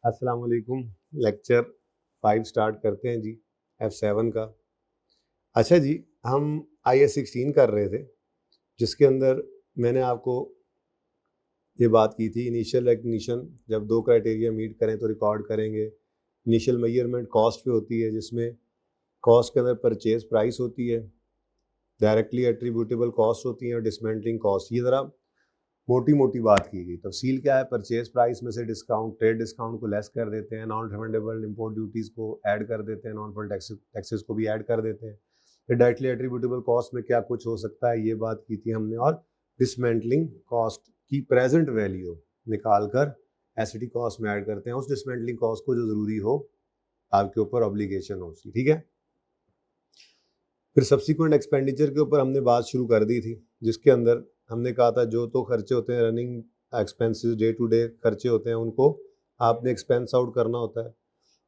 अस्सलाम वालेकुम। Lecture 5 start करते हैं जी, F7 का। अच्छा जी, हम IS16 कर रहे थे, जिसके अंदर मैंने आपको ये बात की थी इनिशियल रिकग्निशन, जब 2 क्राइटेरिया मीट करें तो रिकॉर्ड करेंगे। इनिशियल मेजरमेंट कॉस्ट पे होती है, जिसमें कॉस्ट के अंदर परचेज प्राइस होती है, डायरेक्टली एट्रीब्यूटेबल कॉस्ट होती है और डिसमेंटलिंग कॉस्ट। ये ज़रा मोटी मोटी बात की गई। तफसील क्या है, परचेज प्राइस में से डिस्काउंट, ट्रेड डिस्काउंट को लेस कर देते हैं, नॉन रिफंडेबल इंपोर्ट ड्यूटीज़ को ऐड कर देते हैं, नॉन फंड टैक्सेस को भी ऐड कर देते हैं। फिर डायरेक्टली एट्रीब्यूटेबल कॉस्ट में क्या कुछ हो सकता है, ये बात की थी हमने। और डिसमेंटलिंग कॉस्ट की प्रेजेंट वैल्यू निकाल कर एसिडी कॉस्ट में ऐड करते हैं, उस डिसमेंटलिंग कॉस्ट को जो ज़रूरी हो, आपके ऊपर ऑब्लिगेशन हो उसकी। ठीक है। फिर सब्सिक्वेंट एक्सपेंडिचर के ऊपर हमने बात शुरू कर दी थी, जिसके अंदर हमने कहा था जो तो खर्चे होते हैं, running expenses, day to day खर्चे होते हैं, उनको आपने एक्सपेंस आउट करना होता है।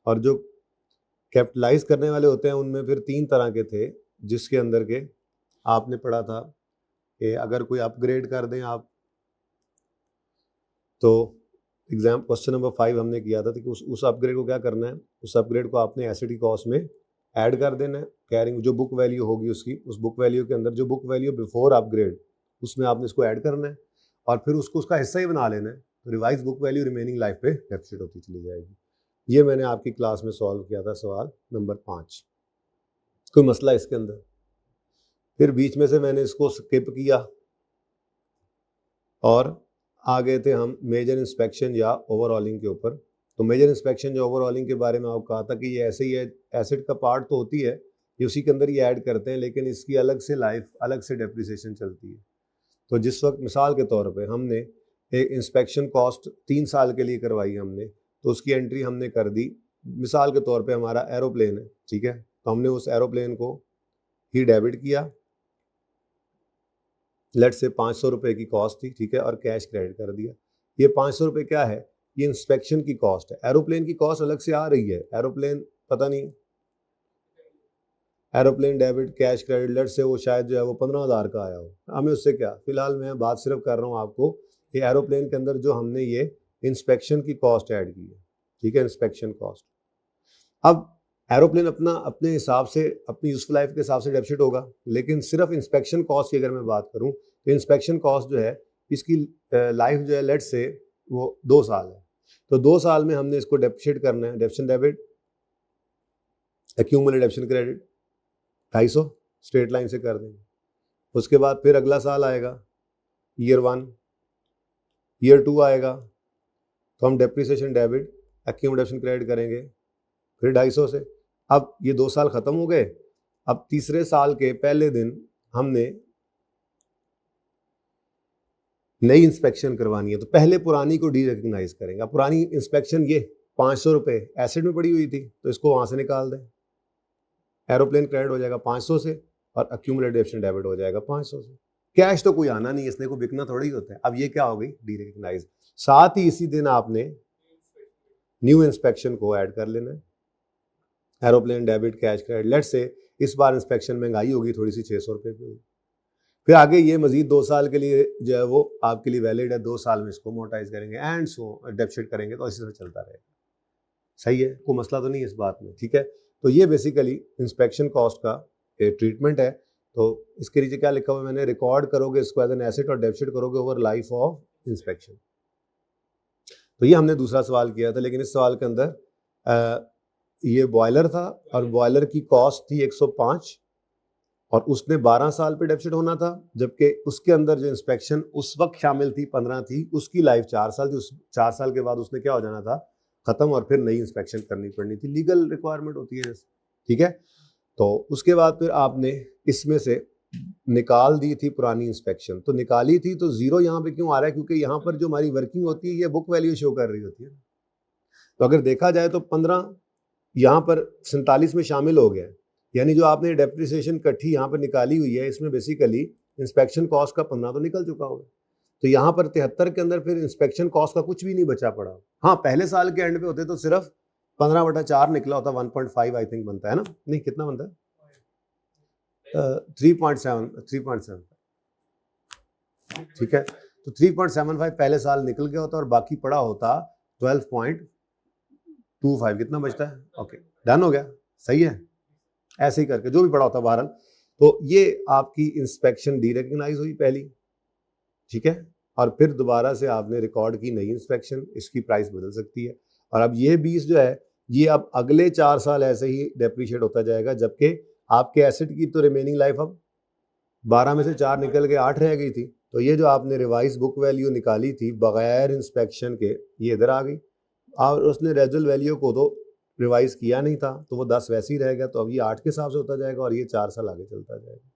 और जो कैपिटलाइज करने वाले होते हैं, उनमें फिर 3 तरह के थे, जिसके अंदर के आपने पढ़ा था कि अगर कोई अपग्रेड कर दें आप, तो क्वेश्चन नंबर 5 हमने किया था कि उस अपग्रेड को क्या करना है, उस अपग्रेड को आपने एसिडी कॉस्ट में ऐड कर देना है। कैरिंग जो बुक वैल्यू होगी उसकी, उस बुक वैल्यू के अंदर जो बुक वैल्यू बिफोर अपग्रेड, उसमें आपने इसको ऐड करना है और फिर उसको उसका हिस्सा ही बना लेना है। तो revise book value remaining life पे डेफिसिट होती चली जाएगी। ये मैंने आपकी क्लास में सॉल्व किया था, सवाल नंबर 5। कोई मसला इसके अंदर? फिर बीच में से मैंने इसको स्किप किया और आ गए थे हम मेजर इंस्पेक्शन या ओवरऑलिंग के ऊपर। तो मेजर इंस्पेक्शन या ओवरऑलिंग के बारे में आपको कहा था कि ये ऐसे ही है, एसिड का पार्ट तो होती है, ये उसी के अंदर ही ऐड करते हैं, लेकिन इसकी अलग से लाइफ, अलग से डेप्रिसिएशन चलती है। तो जिस वक्त मिसाल के तौर पे हमने एक इंस्पेक्शन कॉस्ट 3 साल के लिए करवाई हमने, तो उसकी एंट्री हमने कर दी। मिसाल के तौर पे हमारा एरोप्लेन है, ठीक है, तो हमने उस एरोप्लेन को ही डेबिट किया, लेट से 500 रुपये की कॉस्ट थी, ठीक है, और कैश क्रेडिट कर दिया। ये 500 रुपये क्या है, ये इंस्पेक्शन की कॉस्ट है। एरोप्लेन की कॉस्ट अलग से आ रही है, एरोप्लेन पता नहीं, एरोप्लेन डेबिट कैश क्रेडिट, लेट से वो शायद जो है वो 15,000 का आया हो, हमें उससे क्या। फिलहाल मैं बात सिर्फ कर रहा हूँ आपको कि एरोप्लेन के अंदर जो हमने ये इंस्पेक्शन की कॉस्ट ऐड की है, ठीक है, इंस्पेक्शन कॉस्ट। अब एरोप्लेन अपने हिसाब से, अपनी यूजफुल लाइफ के हिसाब से डेफिसिट होगा, लेकिन सिर्फ इंस्पेक्शन कॉस्ट की अगर मैं बात करूं तो इंस्पेक्शन कॉस्ट जो है, इसकी लाइफ जो है, लेट से वो 2 साल है। तो 2 साल में हमने इसको डेफिसिट करना है, deficit debit, accumulate deficit credit 250 straight line से कर देंगे। उसके बाद फिर अगला साल आएगा, ईयर 1, ईयर 2 आएगा, तो हम डेप्रिसिएशन डेबिट, एक्यूमुलेशन क्रेडिट करेंगे फिर 250 से। अब ये 2 साल खत्म हो गए। अब तीसरे साल के पहले दिन हमने नई इंस्पेक्शन करवानी है, तो पहले पुरानी को डी रिकग्नाइज करेंगे। पुरानी इंस्पेक्शन ये 500 रुपये एसिड में पड़ी हुई थी, तो इसको वहां से निकाल दें, एरोप्लेन क्रेडिट हो जाएगा 500 से और एक्यूमुलेटेड डेफिसिट डेबिट हो जाएगा 500 से। कैश तो कोई आना नहीं, इसने को बिकना थोड़ा ही होता है। अब ये क्या हो गई, डी रिकग्नाइज। साथ ही इसी दिन आपने न्यू इंस्पेक्शन को ऐड कर लेना है, एरोप्लेन डेबिट कैश क्रेडिट। लेट से इस बार इंस्पेक्शन महंगाई होगी थोड़ी सी, 600 रुपये की होगी। फिर आगे ये मजीद 2 साल के लिए जो है वो आपके लिए वैलिड है, 2 साल में इसको मोटाइज करेंगे एंड सो डेफिसिट करेंगे, तो इसी तरह चलता रहेगा। सही है, कोई मसला तो नहीं है इस बात में, ठीक है। तो ये बेसिकली इंस्पेक्शन कॉस्ट का ट्रीटमेंट है। तो इसके नीचे क्या लिखा हुआ है मैंने, रिकॉर्ड करोगे इसको एज एन एसेट और डेफिसिट करोगे ओवर लाइफ ऑफ इंस्पेक्शन। तो ये हमने दूसरा सवाल किया था, लेकिन इस सवाल के अंदर ये बॉयलर था और बॉयलर की कॉस्ट थी 105 और उसने 12 साल पे डेफिसिट होना था, जबकि उसके अंदर जो इंस्पेक्शन उस वक्त शामिल थी 15 थी, उसकी लाइफ 4 साल थी। उस 4 साल के बाद उसने क्या हो जाना था, खत्म, और फिर नई इंस्पेक्शन करनी पड़नी थी, लीगल रिक्वायरमेंट होती है जैसे, ठीक है। तो उसके बाद फिर आपने इसमें से निकाल दी थी पुरानी इंस्पेक्शन, तो निकाली थी, तो जीरो यहाँ पे क्यों आ रहा है, क्योंकि यहाँ पर जो हमारी वर्किंग होती है ये बुक वैल्यू शो कर रही होती है। तो अगर देखा जाए तो 15 यहाँ पर 47 में शामिल हो गया, यानी जो आपने डेप्रिसिएशन इकट्ठी यहाँ पर निकाली हुई है, इसमें बेसिकली इंस्पेक्शन कॉस्ट का 15 तो निकल चुका होगा। तो यहाँ पर 73 के अंदर फिर इंस्पेक्शन कॉस्ट का कुछ भी नहीं बचा पड़ा। हाँ, पहले साल के एंड पे होते तो सिर्फ 15/4 निकला होता, 1.5 आई थिंक बनता है ना, नहीं कितना बनता है, 3.7, ठीक है। तो 3.75 पहले साल निकल गया होता और बाकी पड़ा होता 12.5 25 कितना बचता है? ओके, डन हो गया, सही है। ऐसे ही करके जो भी पड़ा होता है बहरहाल। तो ये आपकी इंस्पेक्शन डी रिकग्नाइज हुई पहली, ठीक है, और फिर दोबारा से आपने रिकॉर्ड की नई इंस्पेक्शन, इसकी प्राइस बदल सकती है। और अब ये 20 जो है ये अब अगले 4 साल ऐसे ही डेप्रीशिएट होता जाएगा, जबकि आपके एसेट की तो रिमेनिंग लाइफ अब 12 में से 4 निकल के 8 रह गई थी। तो ये जो आपने रिवाइज बुक वैल्यू निकाली थी बगैर इंस्पेक्शन के, ये इधर आ गई, और उसने रेजुअल वैल्यू को तो रिवाइज किया नहीं था, तो वो 10 वैसे ही रह गया। तो अब ये 8 के हिसाब से होता जाएगा और ये 4 साल आगे चलता जाएगा,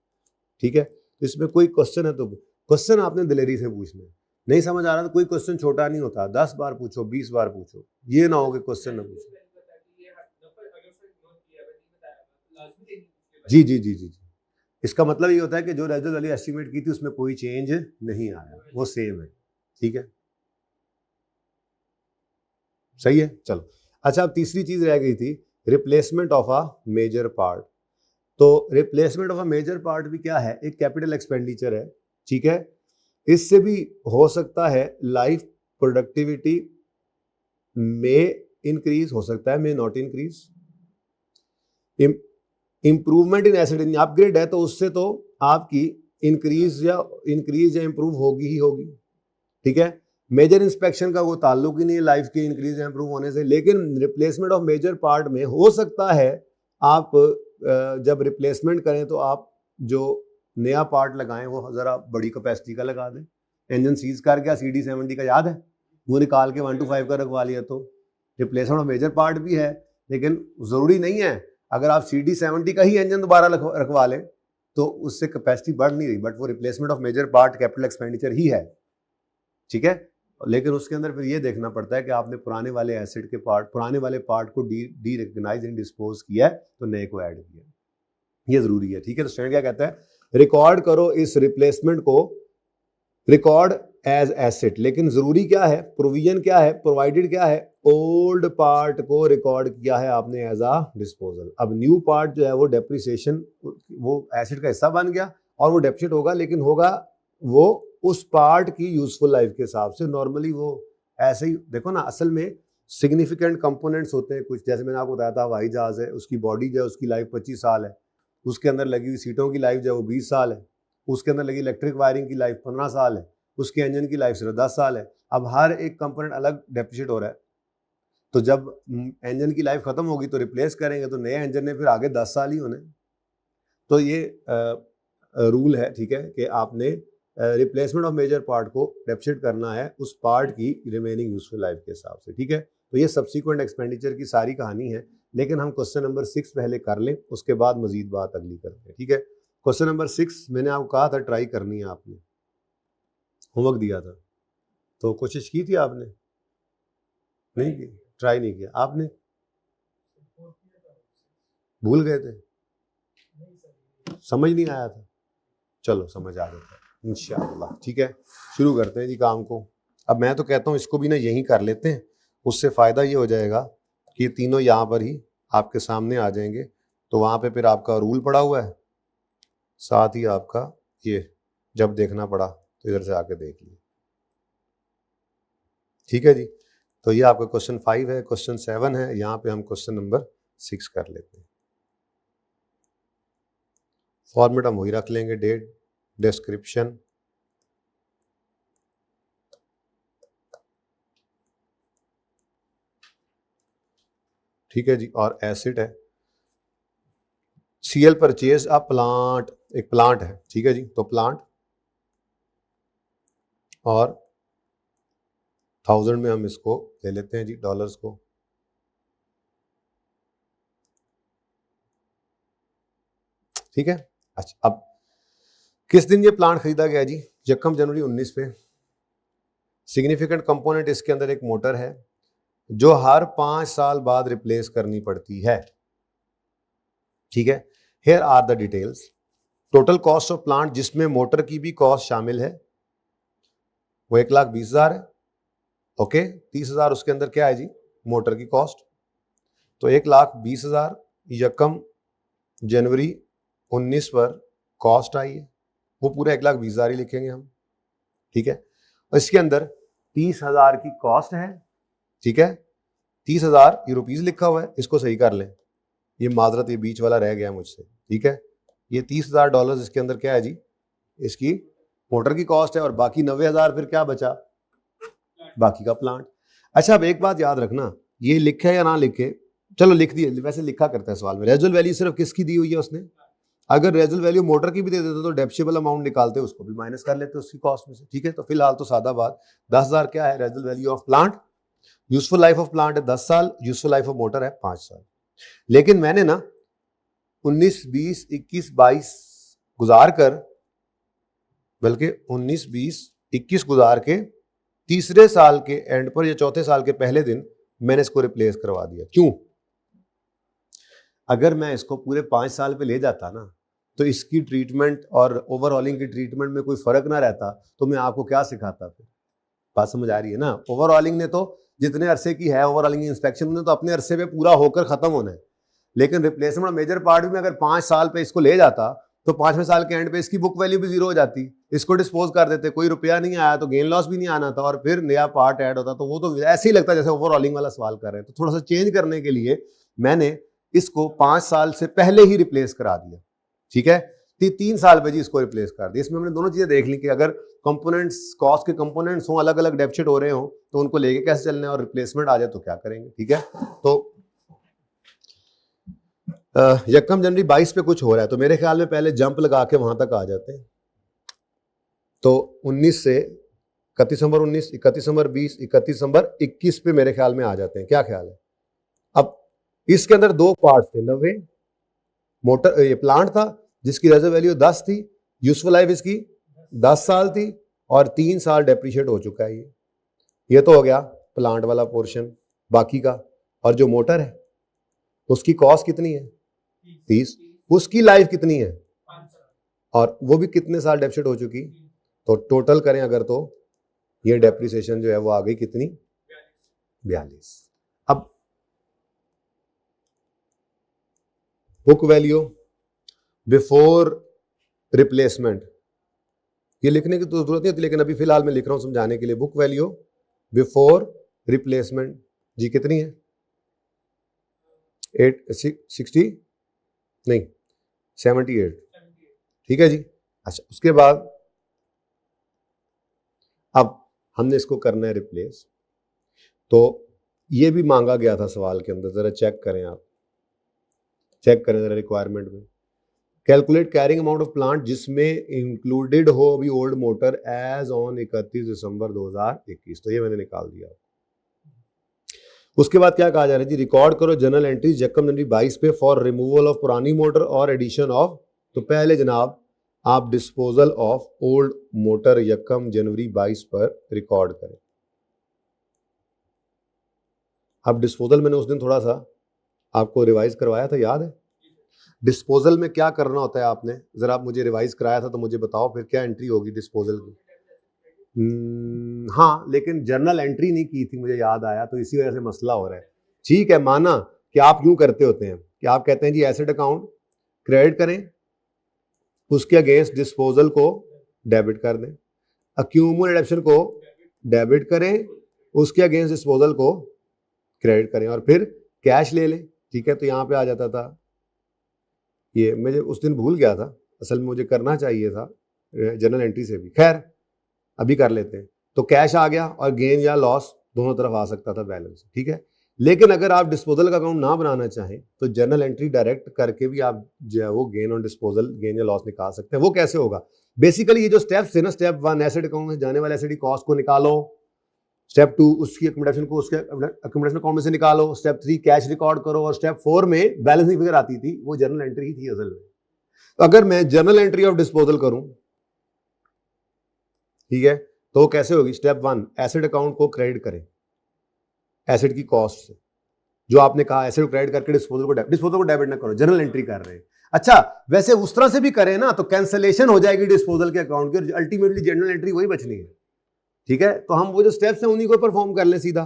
ठीक है। तो इसमें कोई क्वेश्चन है तो क्वेश्चन आपने दिलेरी से पूछना है। नहीं समझ आ रहा तो कोई क्वेश्चन छोटा नहीं होता, 10 बार पूछो, 20 बार पूछो, ये ना हो कि क्वेश्चन ना पूछो। जी जी जी जी जी, इसका मतलब ये होता है कि जो रेजुअल वैल्यू एस्टिमेट की थी उसमें कोई चेंज नहीं आया, वो सेम है, ठीक है, सही है। चलो अच्छा, अब तीसरी चीज रह गई थी, replacement of a major part. तो replacement of a major part भी क्या है? एक कैपिटल एक्सपेंडिचर है, ठीक है। इससे भी हो सकता है लाइफ प्रोडक्टिविटी में इंक्रीज, हो सकता है में not increase. Improvement in asset upgrade है तो उससे तो आपकी इंक्रीज या इंप्रूव होगी ही होगी, ठीक है। मेजर इंस्पेक्शन का वो ताल्लुक ही नहीं है लाइफ के इंक्रीज या इंप्रूव होने से। लेकिन रिप्लेसमेंट ऑफ मेजर पार्ट में हो सकता है आप जब रिप्लेसमेंट करें तो आप जो नया पार्ट लगाएं वो जरा बड़ी कैपेसिटी का लगा दें। इंजन सीज कर गया CD70 का, याद है, वो निकाल के 125 का रखवा लिया। तो रिप्लेसमेंट ऑफ मेजर पार्ट भी है, लेकिन जरूरी नहीं है अगर आप CD70 का ही इंजन दोबारा रखवा लें तो उससे कैपेसिटी बढ़ नहीं रही, बट वो replacement of major part capital expenditure ही है, ठीक है। लेकिन उसके अंदर फिर ये देखना पड़ता है कि आपने पुराने वाले एसेट के पार्ट, पुराने वाले पार्ट को डी रिकग्नाइज एंड डिस्पोज किया है तो नए को ऐड किया, ये जरूरी है, ठीक है। तो स्टैंडर्ड क्या कहता है? रिकॉर्ड करो इस रिप्लेसमेंट को, रिकॉर्ड एज एसेट। लेकिन जरूरी क्या है, प्रोविजन क्या है, प्रोवाइडेड क्या है? ओल्ड पार्ट को रिकॉर्ड किया है आपने एज आ डिस्पोजल। अब न्यू पार्ट जो है वो डेप्रिसिएशन, वो एसेट का हिस्सा बन गया और वो डेप्रिसिएट होगा, लेकिन होगा वो उस पार्ट की यूजफुल लाइफ के हिसाब से। नॉर्मली वो ऐसे ही देखो ना, असल में सिग्निफिकेंट कंपोनेंट्स होते हैं कुछ, जैसे मैंने आपको बताया था हवाई जहाज है, उसकी बॉडी जो है उसकी लाइफ 25 साल है, उसके अंदर लगी हुई सीटों की लाइफ जो है वो 20 साल है, उसके अंदर लगी इलेक्ट्रिक वायरिंग की लाइफ 15 साल है, उसके इंजन की लाइफ सिर्फ 10 साल है। अब हर एक कंपोनेंट अलग डेप्रिशिएट हो रहा है, तो जब इंजन की लाइफ खत्म होगी तो रिप्लेस करेंगे तो नए इंजन ने फिर आगे 10 साल ही होने। तो ये रूल है, ठीक है, कि आपने रिप्लेसमेंट ऑफ मेजर पार्ट को डेप्रिशिएट करना है उस पार्ट की रिमेनिंग यूजफुल लाइफ के हिसाब से, ठीक है। तो ये सब्सिक्वेंट एक्सपेंडिचर की सारी कहानी है, लेकिन हम क्वेश्चन नंबर 6 पहले कर लें, उसके बाद मजीद बात अगली करते हैं, ठीक है। क्वेश्चन नंबर 6 मैंने आपको कहा था ट्राई करनी है, आपने होमवर्क दिया था, तो कोशिश की थी आपने? नहीं की, ट्राई नहीं किया आपने, भूल गए थे, समझ नहीं आया था। चलो समझ आ जाता है इंशाअल्लाह, ठीक है। शुरू करते हैं जी काम को। अब मैं तो कहता हूँ इसको भी ना यहीं कर लेते हैं, उससे फ़ायदा ये हो जाएगा कि तीनों यहाँ पर ही आपके सामने आ जाएंगे, तो वहाँ पे फिर आपका रूल पड़ा हुआ है, साथ ही आपका ये जब देखना पड़ा तो इधर से आके देख लिए, ठीक है जी। तो ये आपका क्वेश्चन 5 है, क्वेश्चन 7 है, यहाँ पे हम क्वेश्चन नंबर 6 कर लेते हैं। फॉर्मेट हम वही रख लेंगे, डेट, डिस्क्रिप्शन, ठीक है जी, और एसिड है, CL परचेज अ प्लांट, एक प्लांट है, ठीक है जी। तो प्लांट और 1000 में हम इसको ले लेते हैं जी, डॉलर्स को, ठीक है। अच्छा, अब किस दिन ये प्लांट खरीदा गया जी? 1 जनवरी 19 पे। सिग्निफिकेंट कंपोनेंट इसके अंदर एक मोटर है जो हर 5 साल बाद रिप्लेस करनी पड़ती है, ठीक है। Here are the details. Total cost of plant जिसमें मोटर की भी कॉस्ट शामिल है वो 1,20,000 है, ओके। 30,000 उसके अंदर क्या है जी? मोटर की कॉस्ट। तो 1,20,000 1 जनवरी 19 पर कॉस्ट आई है, वो पूरा 1,20,000 ही लिखेंगे हम, ठीक है। और इसके अंदर 30,000 की कॉस्ट है, ठीक है, 30,000 ये रुपीज लिखा हुआ है, इसको सही कर लें, ये माजरत ये बीच वाला रह गया मुझसे, ठीक है। ये $30,000 इसके अंदर क्या है जी, इसकी मोटर की कॉस्ट है, और बाकी 90,000 फिर क्या बचा, बाकी का प्लांट। अच्छा अब एक बात याद रखना, ये लिखे या ना लिखे, चलो लिख दिए, वैसे लिखा करता है सवाल में, रेजुअल वैल्यू सिर्फ किसकी दी हुई है उसने, अगर रेजुअल वैल्यू मोटर की भी दे देते तो डेप्शिएबल अमाउंट निकालते, उसको भी माइनस कर लेते उसकी कॉस्ट में से, ठीक है। तो फिलहाल तो सादा बात, 10,000 क्या है रेजुअल value of plant, useful life of plant है 10 साल, यूजफुल लाइफ ऑफ मोटर है 5 साल। लेकिन मैंने ना 19, 20, 21, 22 गुजार कर, बल्कि 19, 20, 21 गुजार के तीसरे साल के एंड पर या चौथे साल के पहले दिन मैंने इसको रिप्लेस करवा दिया। क्यों? अगर मैं इसको पूरे 5 साल पे ले जाता ना, तो इसकी ट्रीटमेंट और ओवरऑलिंग की ट्रीटमेंट में कोई फर्क ना रहता, तो मैं आपको क्या सिखाता फिर। बात समझ आ रही है ना। ओवरऑलिंग ने तो जितने अरसे की है ओवरऑलिंग इंस्पेक्शन ने तो अपने अरसे पे पूरा होकर खत्म होना है, लेकिन रिप्लेसमेंट मेजर पार्ट में अगर 5 साल पे इसको ले जाता तो 5वें साल के एंड पे इसकी बुक वैल्यू भी जीरो हो जाती, इसको डिस्पोज कर देते, कोई रुपया नहीं आया तो गेन लॉस भी नहीं आना था, और फिर नया पार्ट ऐड होता। तो वो तो ऐसे ही लगता जैसे ओवरऑलिंग वाला सवाल कर रहे हैं। तो थोड़ा सा चेंज करने के लिए मैंने इसको 5 साल से पहले ही रिप्लेस करा दिया, ठीक है। 3 साल पे जी इसको रिप्लेस कर दिया। इसमें हमने दोनों चीजें देख ली कि अगर कंपोनेंट्स, कॉस्ट के कंपोनेंट्स हों, अलग अलग डेफिसिट हो रहे हो, तो उनको लेके कैसे चलना है, और रिप्लेसमेंट आ जाए तो क्या करेंगे, ठीक है। तो यकम जनवरी 22 पे कुछ हो रहा है, तो मेरे ख्याल में पहले जंप लगा के वहां तक आ जाते हैं। तो 19 से 31 दिसंबर 19, 31 दिसंबर 20, 31 दिसंबर 21 पे मेरे ख्याल में आ जाते हैं। क्या ख्याल है? अब इसके अंदर 2 पार्ट थे, 90 मोटर ये प्लांट था जिसकी रेजर्व वैल्यू 10 थी, यूजफुल लाइफ इसकी 10 साल थी, और 3 साल डेप्रीशिएट हो चुका है। ये तो हो गया प्लांट वाला पोर्शन। बाकी का, और जो मोटर है उसकी कॉस्ट कितनी है 30, उसकी लाइफ कितनी है, और वो भी कितने साल डेप्रीशिएट हो चुकी, तो टोटल करें अगर तो ये डेप्रीसिएशन जो है वो आ गई कितनी 42। अब बुक वैल्यू बिफोर रिप्लेसमेंट, ये लिखने की तो जरूरत नहीं थी, लेकिन अभी फिलहाल मैं लिख रहा हूं समझाने के लिए। बुक वैल्यू बिफोर रिप्लेसमेंट जी कितनी है 860 नहीं 78, ठीक है जी। अच्छा उसके बाद अब हमने इसको करना है रिप्लेस, तो ये भी मांगा गया था सवाल के अंदर, जरा चेक करें, आप चेक करें जरा रिक्वायरमेंट में। Calculate carrying amount of plant जिसमें इंक्लूडेड हो अभी ओल्ड मोटर एज ऑन 31 दिसंबर 2021, तो ये मैंने निकाल दिया। उसके बाद क्या कहा जा रहा है जी, रिकॉर्ड करो जनरल एंट्रीज यकम जनवरी 22 पे फॉर रिमूवल ऑफ पुरानी मोटर और एडिशन ऑफ, तो पहले जनाब आप डिस्पोजल ऑफ ओल्ड मोटर यकम जनवरी 22 पर रिकॉर्ड करें। अब डिस्पोजल मैंने उस दिन थोड़ा सा आपको रिवाइज करवाया था, याद है? डिस्पोजल में क्या करना होता है आपने, जरा आप मुझे रिवाइज कराया था तो मुझे बताओ फिर क्या एंट्री होगी डिस्पोजल की। हाँ लेकिन जर्नल एंट्री नहीं की थी, मुझे याद आया, तो इसी वजह से मसला हो रहा है। ठीक है, माना कि आप यूं करते होते हैं कि आप कहते हैं जी एसेट अकाउंट क्रेडिट करें, उसके अगेंस्ट डिस्पोजल को डेबिट कर दें, अक्यूमुलेटेड एडिशन को डेबिट करें, उसके अगेंस्ट डिस्पोजल को क्रेडिट करें, और फिर कैश ले लें। ठीक है, तो यहां पे आ जाता था ये, मुझे उस दिन भूल गया था, असल में मुझे करना चाहिए था जर्नल एंट्री से भी, खैर अभी कर लेते हैं। तो कैश आ गया और गेन या लॉस दोनों तरफ आ सकता था बैलेंस, ठीक है। लेकिन अगर आप डिस्पोजल का अकाउंट ना बनाना चाहें तो जर्नल एंट्री डायरेक्ट करके भी आप जो है वो गेन ऑन डिस्पोजल, गेन या लॉस निकाल सकते हैं। वो कैसे होगा? बेसिकली ये जो स्टेप्स थे ना, स्टेप 1 एसेट अकाउंट में जाने वाले एसेट की कॉस्ट को निकालो, स्टेप 2 उसकी अकोमोडेशन को उसके अकोमोडेशन अकाउंट में से निकालो, स्टेप 3 कैश रिकॉर्ड करो, और स्टेप 4 में बैलेंसिंग फिगर आती थी, वो जर्नल एंट्री ही थी असल में। तो अगर मैं जर्नल एंट्री ऑफ डिस्पोजल करूं, ठीक है, तो कैसे होगी? स्टेप 1 एसेट अकाउंट को क्रेडिट करें एसेट की कॉस्ट से, जो आपने कहा एसेट को क्रेडिट करके डिस्पोजल को डेबिट ना करो, जर्नल एंट्री कर रहे हैं। अच्छा वैसे उस तरह से भी करें ना तो कैंसलेशन हो जाएगी डिस्पोजल के अकाउंट की, अल्टीमेटली जर्नल एंट्री वही बचनी है। ठीक है, तो हम वो जो स्टेप्स हैं उन्हीं को परफॉर्म कर लें सीधा।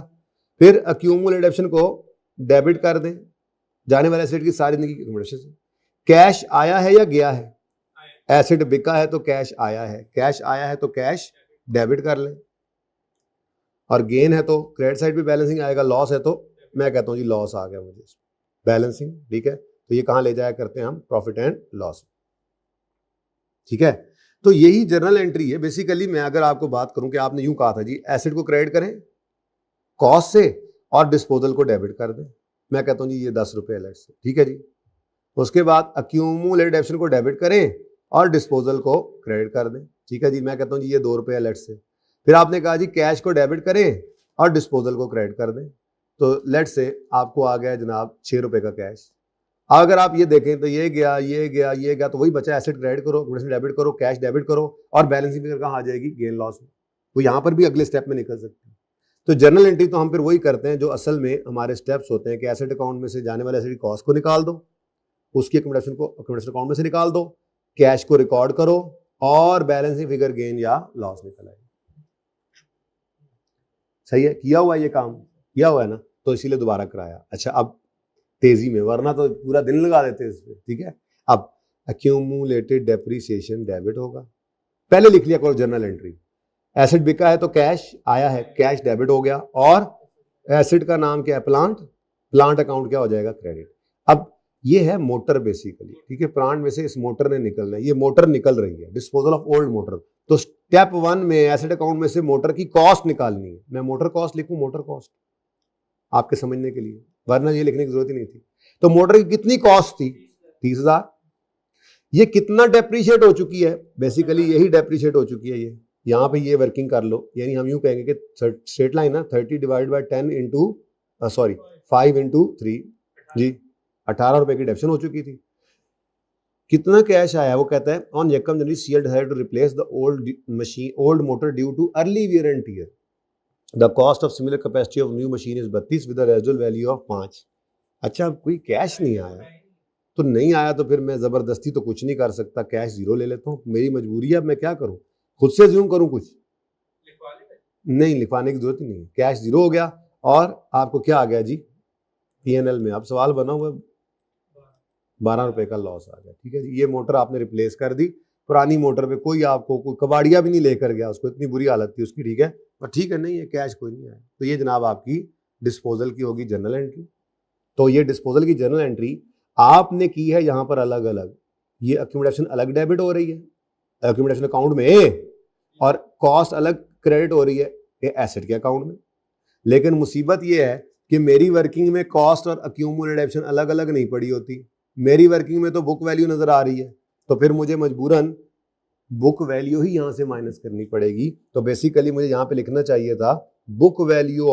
फिर अक्यूमुलेटेड एडिशन को डेबिट कर दें, जाने वाले एसेट की सारी जिंदगी की अक्यूमुलेशन से। कैश आया है या गया है? एसेट बिका है तो कैश आया है, कैश आया है तो कैश डेबिट कर लें, और गेन है तो क्रेडिट साइड पे बैलेंसिंग आएगा, लॉस है तो मैं कहता हूँ जी लॉस आ गया मुझे, बैलेंसिंग, ठीक है। तो ये कहाँ ले जाया करते हैं हम, प्रॉफिट एंड लॉस, ठीक है। तो यही जर्नल एंट्री है बेसिकली। मैं अगर आपको बात करूं कि आपने यूं कहा था जी एसेट को क्रेडिट करें कॉस्ट से और डिस्पोजल को डेबिट कर दें, मैं कहता हूं जी ये 10 रुपए अलर्ट से, ठीक है जी। उसके बाद अक्यूमुलेटेड एप्शन को डेबिट करें और डिस्पोजल को क्रेडिट कर दें, ठीक है जी, मैं कहता हूं जी ये 2 रुपए अलर्ट से। फिर आपने कहा जी कैश को डेबिट करें और डिस्पोजल को क्रेडिट कर दें, तो लेट से आपको आ गया जनाब 6 रुपए का कैश। अगर आप ये देखें तो ये गया ये गया ये गया, तो वही बचा एसेट क्रेडिट करो, डेबिट करो, कैश डेबिट करो, और बैलेंसिंग फिगर कहाँ आ जाएगी, गेन लॉस में। तो यहाँ पर भी अगले स्टेप में निकल सकते हैं। तो जर्नल एंट्री तो हम फिर वही करते हैं जो असल में हमारे स्टेप्स होते हैं कि एसेट अकाउंट में से जाने वाले एसेट की कॉस्ट को निकाल दो, उसकी अकोमोडेशन को अकोमोडेशन अकाउंट में से निकाल दो, कैश को रिकॉर्ड करो और बैलेंसिंग फिगर गेन या लॉस निकल आए। सही है, किया हुआ ये काम, किया हुआ है ना, तो इसीलिए दोबारा कराया। अच्छा अब तेजी में, वरना तो पूरा दिन लगा देते इस पे, ठीक है। अब अक्यूमुलेटेड डेप्रिसिएशन डेबिट होगा, पहले लिख लिया करो जर्नल एंट्री, एसेट बिका है तो कैश आया है, कैश डेबिट हो गया, और एसेट का नाम क्या है, प्लांट, प्लांट अकाउंट क्या हो जाएगा, क्रेडिट। अब ये है मोटर बेसिकली, ठीक है, प्लांट में से इस मोटर ने निकलना है, ये मोटर निकल रही है, डिस्पोजल ऑफ ओल्ड मोटर। तो स्टेप 1 में एसेट अकाउंट में से मोटर की कॉस्ट निकालनी है। मैं मोटर कॉस्ट लिखूं, मोटर कॉस्ट आपके समझने के लिए, वरना ये लिखने की जरूरत ही नहीं थी। तो मोटर की कितनी कॉस्ट थी, 30,000। ये कितना डेप्रीशिएट हो चुकी है, बेसिकली यही डेप्रीशिएट हो चुकी है। ये यहाँ पे ये वर्किंग कर लो, यानी हम यूं कहेंगे कि स्ट्रेट लाइन ना 30 डिवाइड बाय 10 इंटू 5 इंटू 3 जी, 18 रुपए की डेप्शन हो चुकी थी। कितना कैश आया, वो कहता है ऑन यकम जनवरी CL decided to replace the old motor due to early wear and tear. The cost of similar capacity of new machine is 32 with the residual value of 5। अच्छा अब कोई कैश नहीं आया, तो नहीं आया तो फिर मैं जबरदस्ती तो कुछ नहीं कर सकता, कैश जीरो ले लेता हूँ, मेरी मजबूरी है। अब मैं क्या करूँ, खुद से ज्यूम करूँ कुछ, नहीं लिखवाने की जरूरत ही नहीं है, कैश जीरो हो गया और आपको क्या आ गया जी, पीएनएल में। अब सवाल बना हुआ 12 रुपए का लॉस आ गया, ठीक है जी। ये मोटर आपने रिप्लेस कर दी, पुरानी मोटर पे कोई आपको कोई कबाड़िया भी नहीं लेकर गया उसको, इतनी बुरी हालत थी उसकी, ठीक है, पर ठीक है, नहीं है कैश कोई नहीं आया। तो ये जनाब आपकी डिस्पोजल की होगी जर्नल एंट्री। तो ये डिस्पोजल की जर्नल एंट्री आपने की है यहाँ पर अलग अलग, ये अक्यूमुलेशन अलग डेबिट हो रही है अक्यूमुलेशन अकाउंट में, और कॉस्ट अलग क्रेडिट हो रही है एसेट के अकाउंट में। लेकिन मुसीबत ये है कि मेरी वर्किंग में कॉस्ट और अक्यूमुलेटेड अलग अलग नहीं पड़ी होती, मेरी वर्किंग में तो बुक वैल्यू नजर आ रही है, तो फिर मुझे मजबूरन बुक वैल्यू ही यहां से माइनस करनी पड़ेगी। तो बेसिकली मुझे यहां पे लिखना चाहिए था book value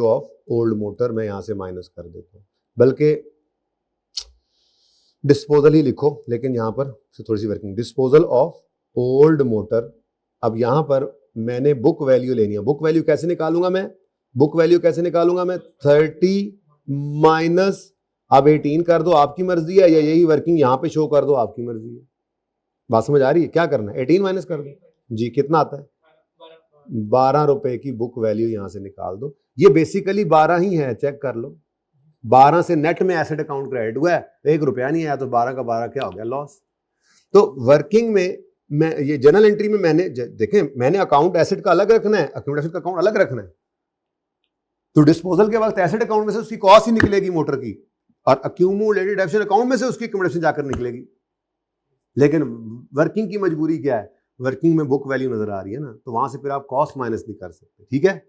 of old motor, मैं यहां से माइनस कर देता हूं, बल्कि डिस्पोजल ही लिखो, लेकिन यहां पर थोड़ी सी working, disposal of old motor. अब यहां पर मैंने बुक वैल्यू लेनी है, बुक वैल्यू कैसे निकालूंगा मैं, बुक वैल्यू कैसे निकालूंगा मैं, 30 माइनस, अब 18 कर दो आपकी मर्जी है, या यही वर्किंग यहां पे शो कर दो आपकी मर्जी है। बात समझ आ रही है, क्या करना है, 18 माइनस कर दो जी, कितना आता है, 12 रुपए की बुक वैल्यू यहां से निकाल दो। ये बेसिकली 12 ही है, चेक कर लो, 12 से नेट में एसेट अकाउंट क्रेडिट हुआ है, 1 रुपया नहीं आया, तो 12 का 12 क्या हो गया, लॉस। तो वर्किंग में मैं ये जर्नल एंट्री में मैंने देखें, मैंने अकाउंट एसेट का अलग रखना है, अक्यूमुलेशन का अकाउंट अलग रखना है। तो डिस्पोजल के वक्त एसेट अकाउंट में से उसकी कॉस्ट ही निकलेगी मोटर की, और अक्यूमुलेटेड एप्शन अकाउंट में से उसकी अक्यूमुलेशन जाकर निकलेगी। लेकिन वर्किंग की मजबूरी क्या है, वर्किंग में बुक वैल्यू नजर आ रही है ना, तो वहां से फिर आप कॉस्ट माइनस नहीं कर सकते, ठीक है,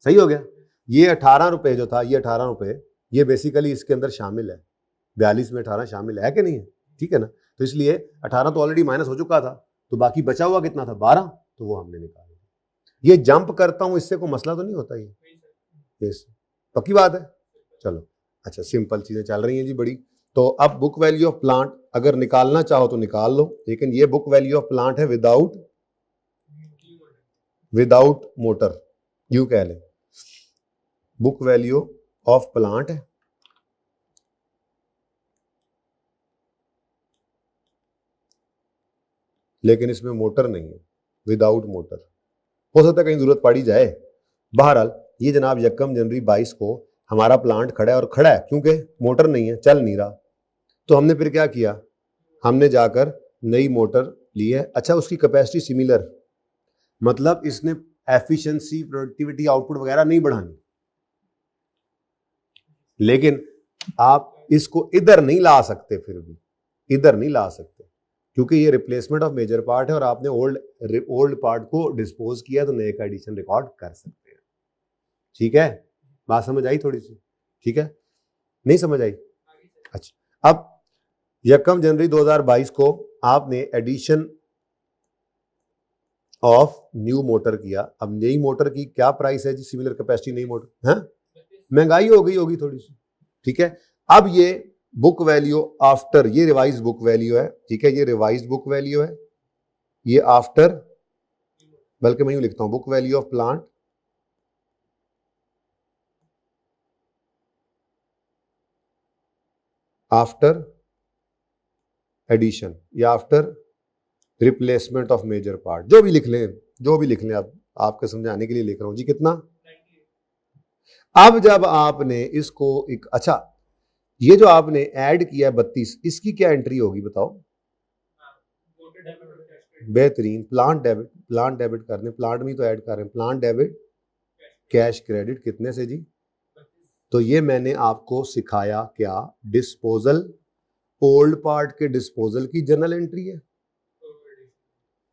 सही हो गया। ये 18 रुपए जो था, ये 18 रुपए ये बेसिकली इसके अंदर शामिल है, 42 में 18 शामिल है कि नहीं है, ठीक है ना। तो इसलिए 18 तो ऑलरेडी माइनस हो चुका था, तो बाकी बचा हुआ कितना था, 12, तो वो हमने निकाला। ये जंप करता हूं, इससे कोई मसला तो नहीं होता, ये पक्की बात है, चलो अच्छा, सिंपल चीजें चल रही हैं जी बड़ी। तो अब बुक वैल्यू ऑफ प्लांट अगर निकालना चाहो तो निकाल लो, लेकिन ये बुक वैल्यू ऑफ प्लांट है विदाउट मोटर, यूं कह ले, बुक वैल्यू ऑफ प्लांट है, लेकिन इसमें मोटर नहीं है, विदाउट मोटर। हो सकता है कहीं जरूरत पड़ी जाए। बहरहाल ये जनाब यकम जनवरी 22 को हमारा प्लांट खड़ा है, और खड़ा है क्योंकि मोटर नहीं है, चल नहीं रहा। तो हमने फिर क्या किया, हमने जाकर नई मोटर ली है। अच्छा उसकी कैपेसिटी सिमिलर, मतलब इसने एफिशिएंसी, प्रोडक्टिविटी, आउटपुट वगैरह नहीं बढ़ानी, लेकिन आप इसको इधर नहीं ला सकते, फिर भी इधर नहीं ला सकते क्योंकि ये रिप्लेसमेंट ऑफ मेजर पार्ट है और आपने ओल्ड पार्ट को डिस्पोज किया तो नए का एडिशन रिकॉर्ड कर सकते हैं। ठीक है, बात समझ आई थोड़ी सी? ठीक है, नहीं समझ आई? अच्छा, अब 1 जनवरी 2022 को आपने एडिशन ऑफ न्यू मोटर किया। अब नई मोटर की क्या प्राइस है जी? सिमिलर कैपेसिटी नई मोटर है, महंगाई हो गई होगी थोड़ी सी। ठीक है, अब ये बुक वैल्यू आफ्टर, ये रिवाइज बुक वैल्यू है। ठीक है, ये रिवाइज बुक वैल्यू है, ये आफ्टर, बल्कि मैं यूं लिखता हूं, book value of plant after addition या after replacement of major part, जो भी लिख लें, जो भी लिख लें, आप आपके समझाने के लिए लिख रहा हूं जी। कितना? अब जब आपने इसको एक, अच्छा ये जो आपने ऐड किया 32, इसकी क्या एंट्री होगी बताओ? बेहतरीन, प्लांट डेबिट करने, प्लांट में तो ऐड कर रहे हैं, प्लांट डेबिट कैश क्रेडिट कितने से जी? तो ये मैंने आपको सिखाया क्या? डिस्पोजल, ओल्ड पार्ट के डिस्पोजल की जर्नल एंट्री है,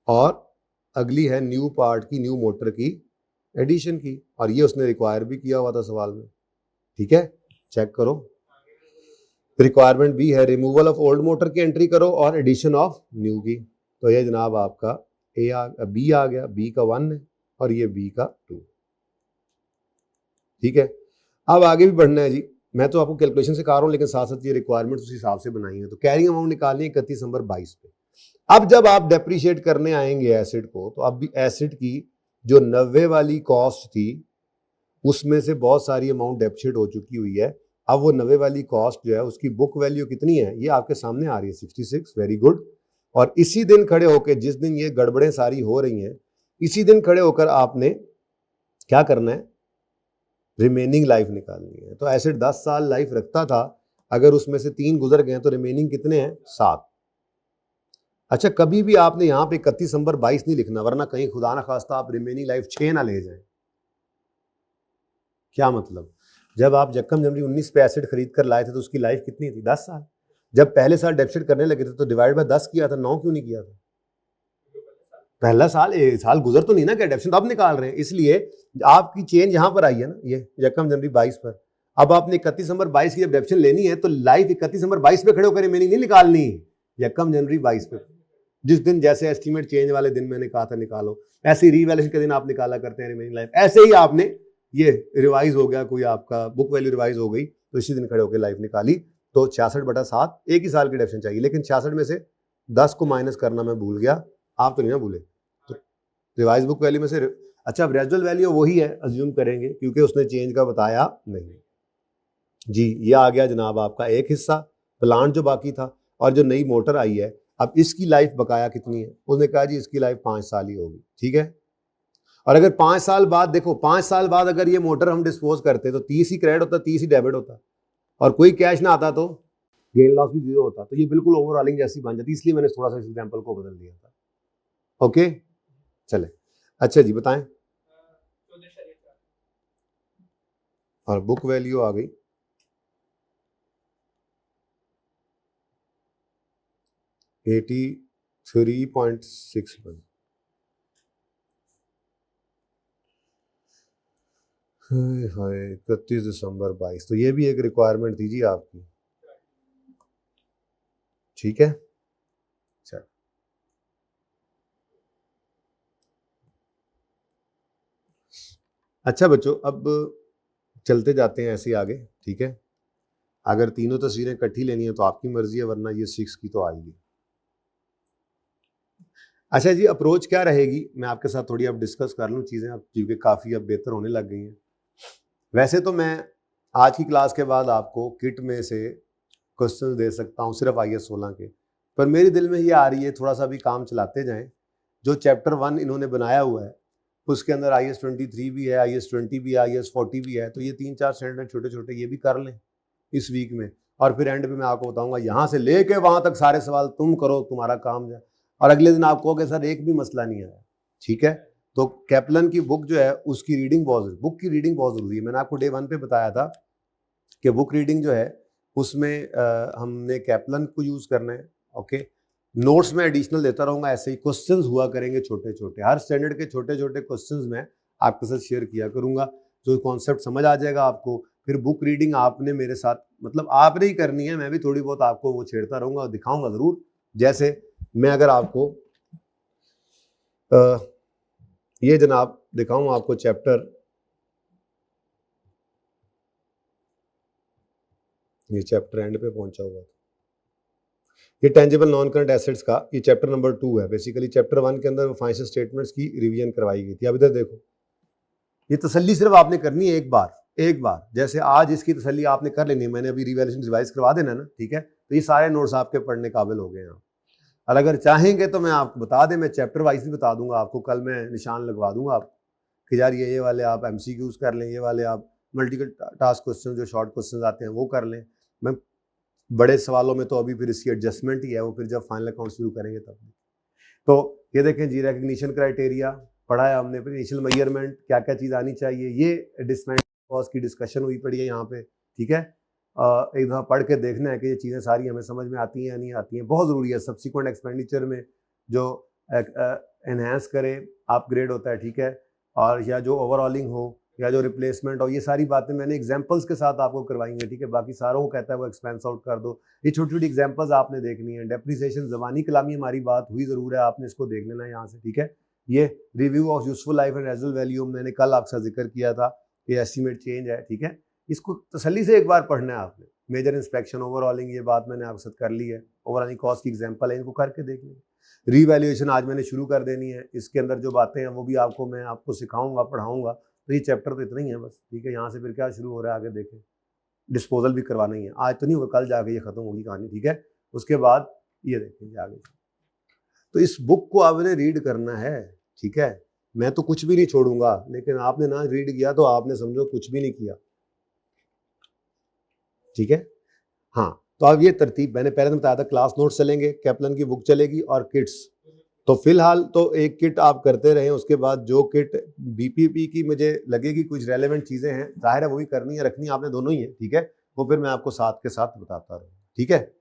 और अगली है न्यू पार्ट की, न्यू मोटर की एडिशन की, और ये उसने रिक्वायर भी किया हुआ था सवाल में। ठीक है, चेक करो। रिक्वायरमेंट बी है रिमूवल ऑफ ओल्ड मोटर की एंट्री करो और एडिशन ऑफ न्यू की। तो ये जनाब आपका बी आ गया, बी का 1 है और ये बी का 2। ठीक है, अब आगे भी बढ़ना है जी। मैं तो आपको कैलकुलेशन से कर रहा हूं, लेकिन साथ साथ ये रिक्वायरमेंट उस हिसाब से बनाई है। तो कैरिंग अमाउंट निकालनी है 31 दिसंबर 22 पे। अब जब आप डेप्रिशिएट करने आएंगे एसिड को, तो अब भी एसिड की जो 90 वाली कॉस्ट थी उसमें से बहुत सारी अमाउंट डेप्रिशिएट हो चुकी हुई है। अब वो 90 वाली कॉस्ट जो है उसकी बुक वैल्यू कितनी है, ये आपके सामने आ रही है 66। Very good. और इसी दिन खड़े होकर, जिस दिन ये गड़बड़ें सारी हो रही हैं, इसी दिन खड़े होकर आपने क्या करना है? रिमेनिंग लाइफ निकालनी है। तो एसिड 10 साल लाइफ रखता था, अगर उसमें से 3 गुजर गए तो रिमेनिंग कितने हैं? 7। अच्छा, कभी भी आपने यहां पे 31 दिसंबर 22 नहीं लिखना, वरना कहीं खुदा ना खास्ता आप रिमेनिंग लाइफ 6 ना ले जाएं। क्या मतलब? जब आप 1 जनवरी 19 पे एसिड खरीद कर लाए थे तो उसकी लाइफ कितनी थी? 10 साल। जब पहले साल डेप्सिट करने लगे थे तो डिवाइड बाय 10 किया था, 9 क्यों नहीं किया था? पहला साल, एक साल गुजर तो नहीं ना क्या, डेप्सिट अब निकाल रहे हैं। इसलिए आपकी चेंज यहां पर आई है ना, ये 1 जनवरी 22 पर। अब आपने 31 दिसंबर 22 की जब डेप्सिट लेनी है तो लाइफ 31 दिसंबर 22 पे खड़े होकर रिमेनिंग नहीं निकालनी, 1 जनवरी 22 पे। जिस दिन जैसे एस्टीमेट चेंज वाले दिन मैंने कहा था निकालो, ऐसे रीवैल्यूएशन के दिन आप निकाला करते हैं रिमेनिंग लाइफ। ऐसे ही आपने ये रिवाइज हो गया, कोई आपका बुक वैल्यू रिवाइज हो गई तो इसी दिन खड़े होकर लाइफ निकाली। तो 66/7 एक ही साल की डेप्शन चाहिए, लेकिन 66 में से 10 को माइनस करना मैं भूल गया, आप तो नहीं ना भूले। तो रिवाइज बुक वैल्यू में से, अच्छा रेजुअल वैल्यू वही है, अज्यूम करेंगे क्योंकि उसने चेंज का बताया नहीं जी। ये आ गया जनाब आपका एक हिस्सा, प्लांट जो बाकी था, और जो नई मोटर आई है अब इसकी लाइफ बकाया कितनी है? उसने कहा जी इसकी लाइफ 5 साल ही होगी। ठीक है, और अगर 5 साल बाद देखो, 5 साल बाद अगर ये मोटर हम डिस्पोज करते तो 30 ही क्रेडिट होता, 30 ही डेबिट होता, और कोई कैश ना आता तो गेन लॉस भी 0 होता। तो ये बिल्कुल ओवरऑलिंग जैसी बन जाती, इसलिए मैंने थोड़ा सा इस एग्जांपल को बदल दिया था। ओके, चले, अच्छा जी बताएं। और बुक वैल्यू आ गई 83.61। हाय 31 दिसंबर 22, तो ये भी एक रिक्वायरमेंट थी जी आपकी। ठीक है, चल अच्छा बच्चों, अब चलते जाते हैं ऐसे आगे। ठीक है, अगर तीनों तस्वीरें इकट्ठी लेनी है तो आपकी मर्जी है, वरना ये 6 की तो आएगी। अच्छा जी, अप्रोच क्या रहेगी, मैं आपके साथ थोड़ी अब डिस्कस कर लूँ चीज़ें, अब क्योंकि काफ़ी अब बेहतर होने लग गई हैं। वैसे तो मैं आज की क्लास के बाद आपको किट में से क्वेश्चन दे सकता हूँ सिर्फ IAS 16 के, पर मेरे दिल में ये आ रही है थोड़ा सा भी काम चलाते जाएं। जो चैप्टर 1 इन्होंने बनाया हुआ है उसके अंदर IAS 23 भी है, IAS 20 भी है, IAS 40 भी है, तो ये 3-4 स्टैंडर्ड छोटे छोटे ये भी कर लें इस वीक में, और फिर एंड पे मैं आपको बताऊंगा यहाँ से लेके वहां तक सारे सवाल तुम करो, तुम्हारा काम जाए, और अगले दिन आपको कहोगे सर एक भी मसला नहीं आया। ठीक है, तो कैप्लन की बुक जो है उसकी रीडिंग बहुत, बुक की रीडिंग बहुत ज़रूरी है। मैंने आपको डे 1 पे बताया था कि बुक रीडिंग जो है उसमें हमने कैप्लन को यूज़ करना है। ओके, नोट्स में एडिशनल देता रहूँगा, ऐसे ही क्वेश्चंस हुआ करेंगे छोटे छोटे, हर स्टैंडर्ड के छोटे छोटे क्वेश्चंस में आपके साथ शेयर किया करूँगा, जो कॉन्सेप्ट समझ आ जाएगा आपको। फिर बुक रीडिंग आपने मेरे साथ, मतलब आपने ही करनी है, मैं भी थोड़ी बहुत आपको वो छेड़ता रहूँगा और दिखाऊँगा ज़रूर। जैसे मैं अगर आपको ये जनाब दिखाऊँ आपको चैप्टर, ये चैप्टर एंड पे पहुंचा हुआ था, ये टेंजिबल नॉन करंट एसेट्स का ये चैप्टर नंबर 2 है। बेसिकली चैप्टर 1 के अंदर फाइनेंशियल स्टेटमेंट्स की रिवीजन करवाई गई थी। अब इधर देखो, ये तसल्ली सिर्फ आपने करनी है एक बार, जैसे आज इसकी तसल्ली आपने कर लेनी है, मैंने अभी रिवैल्यूएशन रिवाइज करवा देना ना, ठीक है, तो ये सारे नोट्स आपके पढ़ने काबिल हो गए हैं। और अगर चाहेंगे तो मैं आपको बता दें, मैं चैप्टर वाइज भी बता दूंगा आपको, कल मैं निशान लगवा दूंगा आप कि यार ये वाले आप एमसीक्यूज कर लें, ये वाले आप मल्टीपल टास्क क्वेश्चन जो शॉर्ट क्वेश्चन आते हैं वो कर लें। मैं बड़े सवालों में तो अभी फिर इसकी एडजस्टमेंट ही है, वो फिर जब फाइनल अकाउंट शुरू करेंगे तब। तो ये देखें जी, रिकग्निशन क्राइटेरिया पढ़ा है हमने, फिर इनिशियल मेजरमेंट क्या क्या चीज़ आनी चाहिए, ये डिसमेंट कॉस्ट की डिस्कशन हुई पड़ी है यहाँ पे, ठीक है। एक दफ़ा पढ़ के देखना है कि ये चीज़ें सारी हमें समझ में आती हैं या नहीं आती हैं, बहुत ज़रूरी है। सब्सिक्वेंट एक्सपेंडिचर में जो एनहेंस करे, अपग्रेड होता है, ठीक है, और या जो ओवरऑलिंग हो या जो रिप्लेसमेंट हो, ये सारी बातें मैंने एग्जांपल्स के साथ आपको करवाएंगे, ठीक है। बाकी सारों को कहता है वो एक्सपेंस आउट कर दो, ये छोटी छोटी एग्जांपल्स आपने देखनी है। डेप्रिसिएशन ज़बानी कलामी हमारी बात हुई ज़रूर है, आपने इसको देख लेना यहाँ से, ठीक है। ये review of useful life and residual value मैंने कल आपसे जिक्र किया था, ये एस्टीमेट चेंज है, ठीक है। इसको तसल्ली से एक बार पढ़ना है आपने। मेजर इंस्पेक्शन, ओवरऑलिंग, ये बात मैंने आपके साथ कर ली है। ओवरऑलिंग कॉस्ट की एग्जांपल है, इनको करके देख लेंगे। रीवैल्यूएशन आज मैंने शुरू कर देनी है, इसके अंदर जो बातें हैं वो भी आपको मैं आपको सिखाऊंगा, पढ़ाऊंगा। तो ये चैप्टर तो इतना ही है बस, ठीक है। यहाँ से फिर क्या शुरू हो रहा है आगे देखें, डिस्पोजल भी करवाना ही है, आज तो नहीं होगा, कल जाके ये खत्म होगी कहानी, ठीक है। उसके बाद ये देखेंगे आगे। तो इस बुक को आपने रीड करना है, ठीक है। मैं तो कुछ भी नहीं छोड़ूंगा, लेकिन आपने ना रीड किया तो आपने समझो कुछ भी नहीं किया, ठीक है। हाँ, तो अब ये तरतीब मैंने पहले बताया था, क्लास नोट्स चलेंगे, कैप्लन की बुक चलेगी और किट्स। तो फिलहाल तो एक किट आप करते रहें, उसके बाद जो किट बीपीपी की मुझे लगेगी कुछ रेलेवेंट चीज़ें हैं, जाहिर है वो भी करनी है, रखनी आपने दोनों ही है, ठीक है। वो फिर मैं आपको साथ के साथ बताता रहूँ, ठीक है।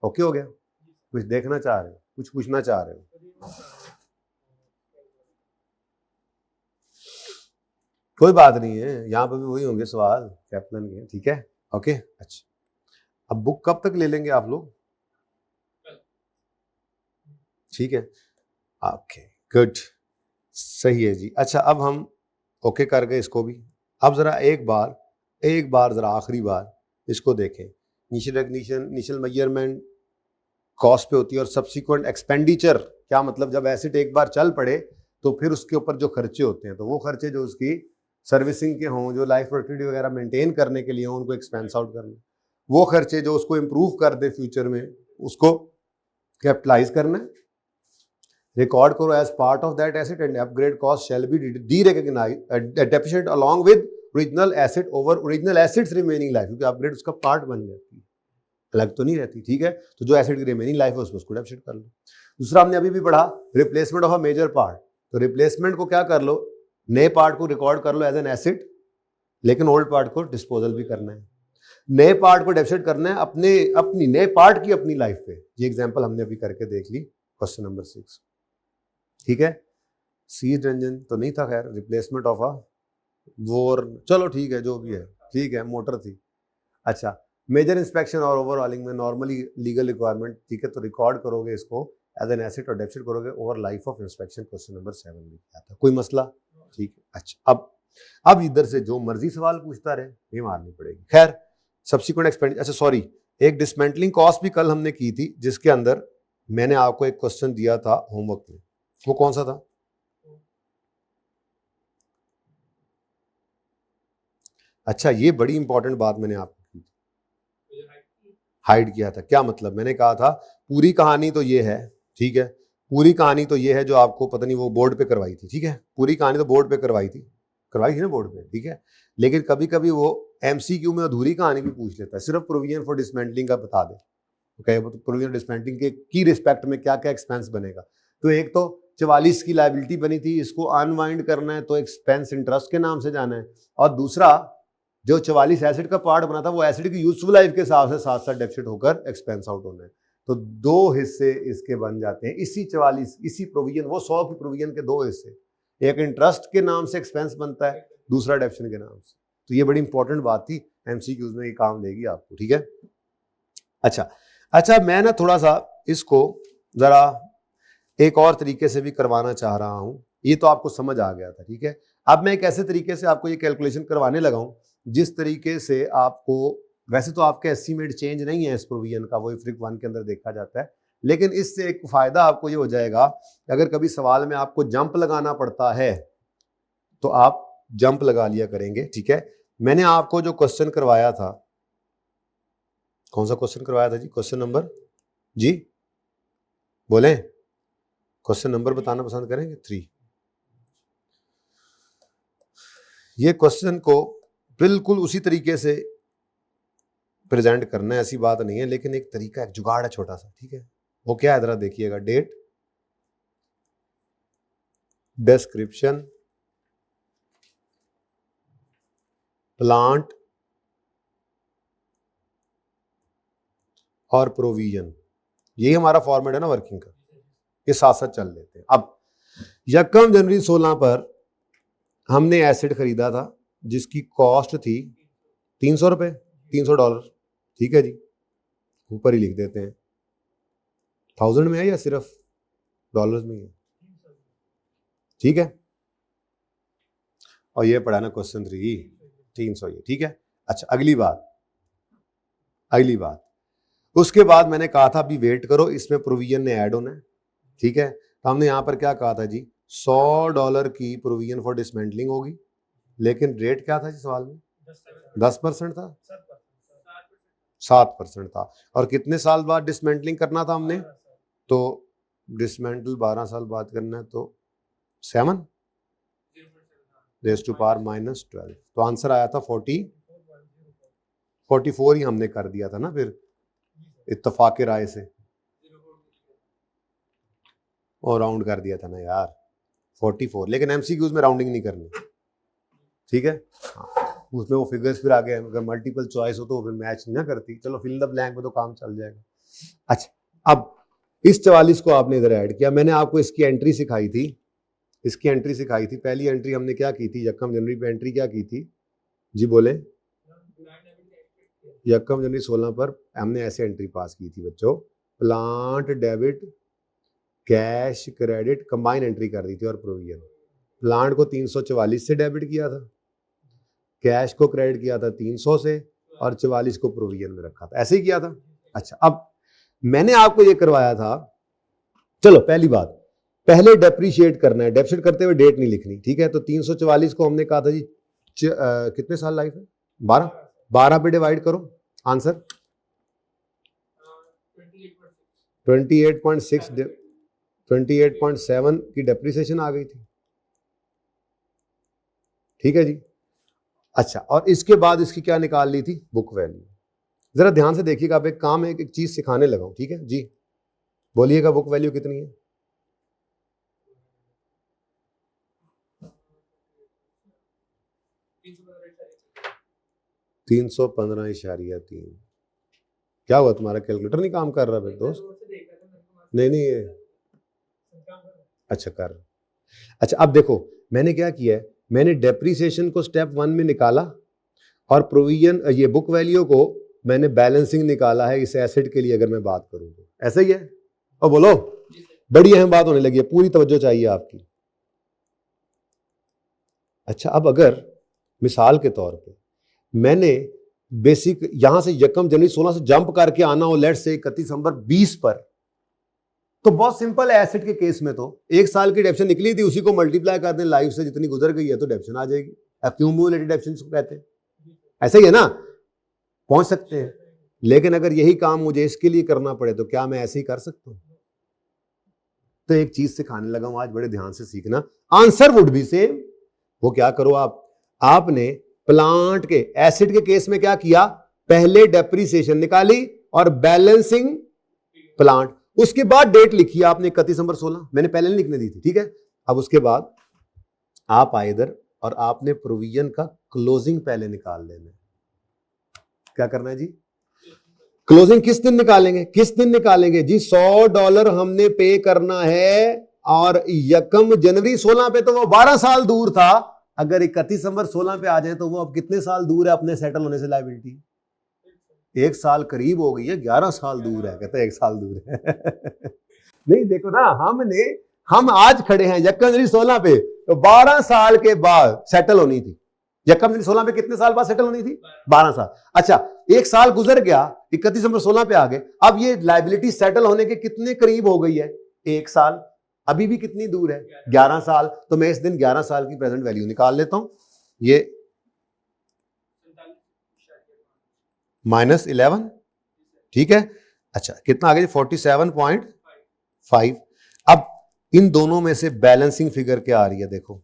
ओके हो गया? कुछ देखना चाह रहे हो, कुछ पूछना चाह रहे हो? कोई बात नहीं है, यहाँ पर भी वही होंगे सवाल कैप्लन के, ठीक है। ओके, अच्छा, अब बुक कब तक ले लेंगे आप लोग? ठीक है, ओके, गुड, सही है जी। अच्छा, अब हम ओके कर गए इसको भी। अब जरा एक बार जरा आखिरी बार इसको देखें। Initial recognition, initial measurement cost पे होती है, और सब्सिक्वेंट एक्सपेंडिचर क्या मतलब, जब एसेट एक बार चल पड़े तो फिर उसके ऊपर जो खर्चे होते हैं, तो वो खर्चे जो उसकी सर्विसिंग के हों, जो लाइफ प्रोडक्टिविटी वगैरह मेंटेन करने के लिए हों, उनको एक्सपेंस आउट करना। वो खर्चे जो उसको इम्प्रूव कर दे फ्यूचर में, उसको कैपिटलाइज करना है, रिकॉर्ड करो as part of that asset, and upgrade cost shall be derecognised depreciate along with original asset over original assets remaining life, क्योंकि अपग्रेड उसका पार्ट बन जाती है, अलग तो नहीं रहती, ठीक है। तो जो एसेट की रिमेनिंग लाइफ है उसको डेप्रिसिएट कर लो। दूसरा हमने अभी भी पढ़ा replacement of a major part, तो रिप्लेसमेंट को क्या कर लो, नए पार्ट को रिकॉर्ड कर लो एज एन एसेट, लेकिन ओल्ड पार्ट को डिस्पोजल भी करना है। नए पार्ट को डेप्रिसिएट करना है अपनी नए पार्ट की अपनी लाइफ पे। ये एग्जांपल हमने अभी करके देख ली, क्वेश्चन नंबर 6, ठीक है। सीज इंजन तो नहीं था, खैर रिप्लेसमेंट ऑफ अ वोर, चलो ठीक है, जो भी है ठीक है, मोटर थी। अच्छा, मेजर इंस्पेक्शन और ओवरऑलिंग में नॉर्मली लीगल रिक्वायरमेंट, ठीक है, तो रिकॉर्ड करोगे इसको एज एन एसेट और डेप्रिसिएट करोगे over life of inspection, question number 7 में क्या था, कोई मसला, ठीक है। अच्छा, अब इधर से जो मर्जी सवाल पूछता रहे, ये मारनी पड़ेगी। खैर, सब्सिक्वेंट एक्सपेंडिचर, अच्छा सॉरी, एक डिसमेंटलिंग कॉस्ट भी कल हमने की थी, जिसके अंदर मैंने आपको एक क्वेश्चन दिया था होमवर्क में, वो कौन सा था? अच्छा, ये बड़ी इंपॉर्टेंट बात मैंने आपको की थी, हाइड किया था। क्या मतलब, मैंने कहा था पूरी कहानी तो ये है, ठीक है, पूरी कहानी तो ये है जो आपको पता नहीं वो बोर्ड पे करवाई थी, ठीक है, पूरी कहानी तो बोर्ड पे करवाई थी ना बोर्ड पे, ठीक है। लेकिन कभी कभी वो एमसीक्यू में अधूरी कहानी भी पूछ लेता है, सिर्फ प्रोविजन फॉर डिसमेंटलिंग का बता दे, ओके, प्रोविजन डिसमेंटलिंग के की रिस्पेक्ट में क्या क्या एक्सपेंस बनेगा। तो एक तो 44 की लायबिलिटी बनी थी, इसको अनवाइंड करना है तो एक्सपेंस इंटरेस्ट के नाम से जाना है, और दूसरा जो 44 एसिड का पार्ट बना था वो एसिड की यूजफुल लाइफ के हिसाब से साथ साथ डेफिसिट होकर एक्सपेंस आउट होना है। तो दो हिस्से इसके बन जाते हैं, इसी 44 इसी प्रोविजन, वो 100 की प्रोविजन के दो हिस्से, एक इंटरेस्ट के नाम से एक्सपेंस बनता है, दूसरा डेफिसिट के नाम से। तो ये बड़ी इंपॉर्टेंट बात थी, एमसीक्यूज में ये काम देगी आपको, ठीक है। अच्छा मैं ना थोड़ा सा इसको जरा एक और तरीके से भी करवाना चाह रहा हूं, ये तो आपको समझ आ गया था, ठीक है। अब मैं एक ऐसे तरीके से आपको ये कैलकुलेशन करवाने लगा हूं जिस तरीके से आपको, वैसे तो आपका एस्टीमेट चेंज नहीं है इस प्रोविजन का, वो IFRIC 1 के अंदर देखा जाता है, लेकिन इससे एक फायदा आपको ये हो जाएगा, अगर कभी सवाल में आपको जंप लगाना पड़ता है तो आप जंप लगा लिया करेंगे, ठीक है। मैंने आपको जो क्वेश्चन करवाया था, कौन सा क्वेश्चन करवाया था जी? क्वेश्चन नंबर जी बोले, क्वेश्चन नंबर बताना पसंद करेंगे? 3। ये क्वेश्चन को बिल्कुल उसी तरीके से प्रेजेंट करना है, ऐसी बात नहीं है, लेकिन एक तरीका, एक जुगाड़ है छोटा सा, ठीक है। वो क्या है जरा देखिएगा, डेट, डिस्क्रिप्शन, प्लांट और प्रोविजन, यही हमारा फॉर्मेट है ना वर्किंग का, ये साथ साथ चल लेते हैं। अब यकम जनवरी 16 पर हमने एसिड खरीदा था जिसकी कॉस्ट थी 300 रुपए, $300, ठीक है जी, ऊपर ही लिख देते हैं। 1000 में है या सिर्फ डॉलर्स में है? ठीक है, और ये पढ़ा ना क्वेश्चन 3, 300 ये, ठीक है। अच्छा अगली बात, उसके बाद मैंने कहा था अभी वेट करो, इसमें प्रोविजन ने ऐड होना है, ठीक है। तो हमने यहां पर क्या कहा था जी, $100 की प्रोविजन फॉर डिसमेंटलिंग होगी, लेकिन रेट क्या था जी सवाल में? 10% था, 7% था, और कितने साल बाद डिसमेंटलिंग करना था हमने? तो डिसमेंटल 12 साल बाद करना है, तो 7 रेज़ टू पावर -12, तो आंसर आया था 44 ही हमने कर दिया था ना फिर इत्तेफाक राय से, और राउंड कर दिया था ना यार 44, लेकिन एमसीक्यूज में राउंडिंग नहीं करनी, ठीक है। हाँ, उसमें वो फिगर्स फिर आगे, अगर मल्टीपल चॉइस हो तो फिर मैच नहीं ना करती, चलो फिल द ब्लैंक में तो काम चल जाएगा। अच्छा अब इस 44 को आपने इधर ऐड किया, मैंने आपको इसकी एंट्री सिखाई थी, पहली एंट्री हमने क्या की थी, यकम जनवरी पे एंट्री क्या की थी जी बोले? यकम जनवरी 16 पर हमने ऐसे एंट्री पास की थी बच्चों, plant debit cash credit combine entry कर दी थी, और प्रोविजन, प्लांट को 344 से डेबिट किया था, कैश को क्रेडिट किया था 300 से, और 44 को प्रोविजन में रखा था, ऐसे ही किया था। अच्छा अब मैंने आपको ये करवाया था, चलो पहली बात, पहले डेप्रीशिएट करना है, डेप्रीशिएट करते हुए डेट नहीं लिखनी, ठीक है। तो 344 को हमने कहा था जी कितने साल लाइफ है? 12 पे डिवाइड करो, आंसर 28.7 की डेप्रिसिएशन आ गई थी, ठीक है जी। अच्छा और इसके बाद इसकी क्या निकाल ली थी? Book value. जरा ध्यान से देखिएगा, आप एक काम है, एक चीज सिखाने लगा हूं, ठीक है जी, बोलिएगा बुक वैल्यू कितनी है? 315.3। क्या हुआ, तुम्हारा कैलकुलेटर नहीं काम कर रहा है दोस्त? नहीं अच्छा कर। अच्छा अब देखो मैंने क्या किया है, मैंने डेप्रीसिएशन को स्टेप 1 में निकाला, और प्रोविजन ये बुक वैल्यू को मैंने बैलेंसिंग निकाला है इस एसेट के लिए, अगर मैं बात करूं तो ऐसा ही है। और बोलो, बड़ी अहम बात होने लगी है, पूरी तवज्जो चाहिए आपकी। अच्छा अब अगर मिसाल के तौर पे मैंने बेसिक यहां से यकम जनवरी 16 से जंप करके आना हो, लेट से 31 दिसंबर 20 पर, तो बहुत सिंपल है, एसेट के केस में तो 1 साल की डेप्शन निकली थी, उसी को मल्टीप्लाई कर दें लाइफ से जितनी गुजर गई है तो डेप्शन आ जाएगी, एक्यूमुलेटेड डेप्शन इसको कहते हैं, ऐसा ही है ना, पहुंच सकते हैं। लेकिन अगर यही काम मुझे इसके लिए करना पड़े तो क्या मैं ऐसे ही कर सकता हूं? तो एक चीज सिखाने लगा हूं आज, बड़े ध्यान से सीखना, आंसर वुड बी सेम। वो क्या करो आपने प्लांट के एसिड के केस में क्या किया, पहले डेप्रीसिएशन निकाली और बैलेंसिंग प्लांट, उसके बाद डेट लिखी आपने 31 दिसंबर 16, मैंने पहले नहीं लिखने दी थी, ठीक है। अब उसके बाद आप आए इधर और आपने प्रोविजन का क्लोजिंग पहले निकाल लेना है। क्या करना है जी? क्लोजिंग किस दिन निकालेंगे? किस दिन निकालेंगे जी? $100 हमने पे करना है और यकम जनवरी 16 पे तो वो 12 साल दूर था। अगर 31 दिसंबर 16 पे आ जाए तो वो अब कितने साल दूर है अपने सेटल होने से लायबिलिटी? 1 साल करीब हो गई है, 11 साल दूर है। कहते हैं 1 साल दूर है। नहीं देखो ना, हम आज खड़े हैं यकम जनवरी 16 पे, तो 12 साल के बाद सेटल होनी थी। यकम जनवरी 16 पे कितने साल बाद सेटल होनी थी? 12 साल। अच्छा, 1 साल गुजर गया, 31 दिसंबर 16 पे आ गए, अब ये लायबिलिटी सेटल होने के कितने करीब हो गई है? 1 साल। अभी भी कितनी दूर है? 11 साल। तो मैं इस दिन 11 साल की प्रेजेंट वैल्यू निकाल लेता हूं। ये -11, ठीक है। अच्छा, कितना आ गया? 47.5। अब इन दोनों में से बैलेंसिंग फिगर क्या आ रही है? देखो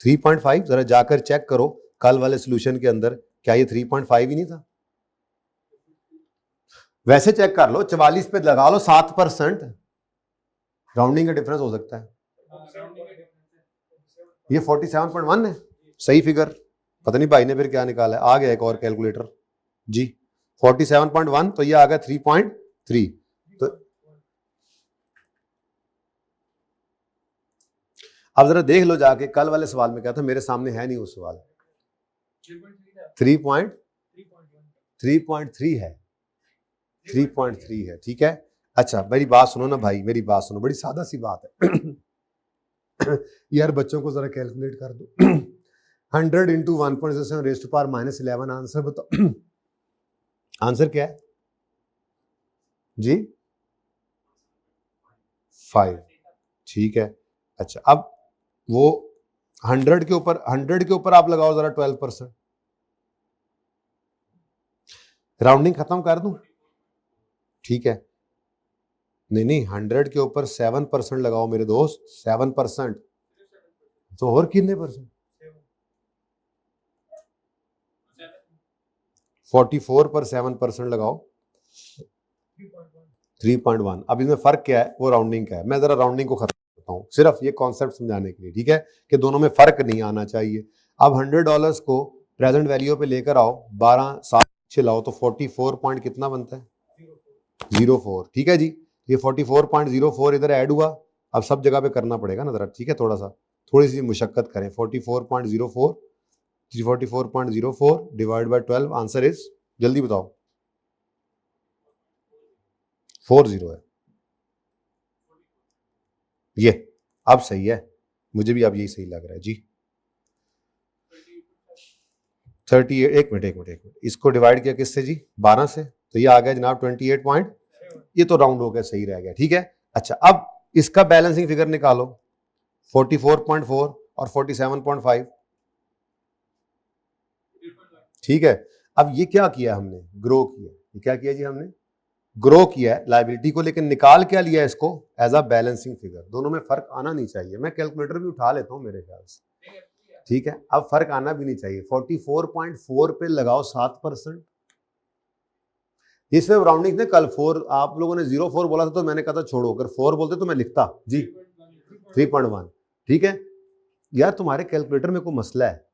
3.5। जरा जाकर चेक करो कल वाले सॉल्यूशन के अंदर, क्या ये 3.5 ही नहीं था? वैसे चेक कर लो, 44 पे लगा लो 7%, राउंडिंग का डिफरेंस हो सकता है। ये 47.1 है, सही फिगर। पता नहीं भाई ने फिर क्या निकाला है, आ गया एक और कैलकुलेटर जी। 47.1 तो ये आ गया 3.3। तो अब जरा देख लो जाके कल वाले सवाल में क्या था, मेरे सामने है नहीं वो सवाल। 3.3 है, 3.3 है, ठीक है। अच्छा मेरी बात सुनो ना भाई, मेरी बात सुनो, बड़ी सादा सी बात है। यार बच्चों को जरा कैलकुलेट कर दो। 100 into 1.07 raise to power -11, answer बताओ। आंसर क्या है जी? 5, ठीक है। अच्छा, अब वो 100 के ऊपर आप लगाओ जरा 12%, राउंडिंग खत्म कर दूं? ठीक है। नहीं 100 के ऊपर 7% लगाओ मेरे दोस्त, 7%। तो और कितने परसेंट? 44 पर 7% लगाओ, 3.1। अब इसमें फर्क क्या है? वो राउंडिंग का है। मैं जरा राउंडिंग को खत्म करता हूं, सिर्फ ये कॉन्सेप्ट समझाने के लिए, ठीक है, कि दोनों में फर्क नहीं आना चाहिए। अब $100 को प्रेजेंट वैल्यू पे लेकर आओ, 12 साल पीछे लाओ, तो 44 पॉइंट कितना बनता है? 04, ठीक है जी। ये 44.04 इधर ऐड हुआ। अब सब जगह पे करना पड़ेगा ना जरा, ठीक है, थोड़ी सी मुशक्कत करें। 44.04, 344.04 डिवाइड बाय 12, आंसर इज, जल्दी बताओ। 40 है ये। अब सही है, मुझे भी अब यही सही लग रहा है जी। 38, एक मिनट, इसको डिवाइड किया किससे जी? 12 से, तो ये आ गया जनाब 28 पॉइंट, ये तो राउंड हो गया, सही रह गया, ठीक है। अच्छा, अब इसका बैलेंसिंग फिगर निकालो, 44.4 और 47.5, ठीक है। अब ये क्या किया हमने? ग्रो किया। ये क्या किया जी? हमने ग्रो किया है लायबिलिटी को, लेकिन निकाल क्या लिया इसको? As a balancing figure. दोनों में फर्क आना नहीं चाहिए। मैं कैलकुलेटर भी उठा लेता हूं मेरे ख्याल से, ठीक है। अब फर्क आना भी नहीं चाहिए। 44.4 पे लगाओ 7%। इसमें राउंडिंग ने कल 4, आप लोगों ने 04 बोला था तो मैंने कहा था छोड़ो, अगर 4 बोलते तो मैं लिखता जी। 3.1, ठीक है। यार तुम्हारे कैलकुलेटर में कोई मसला है,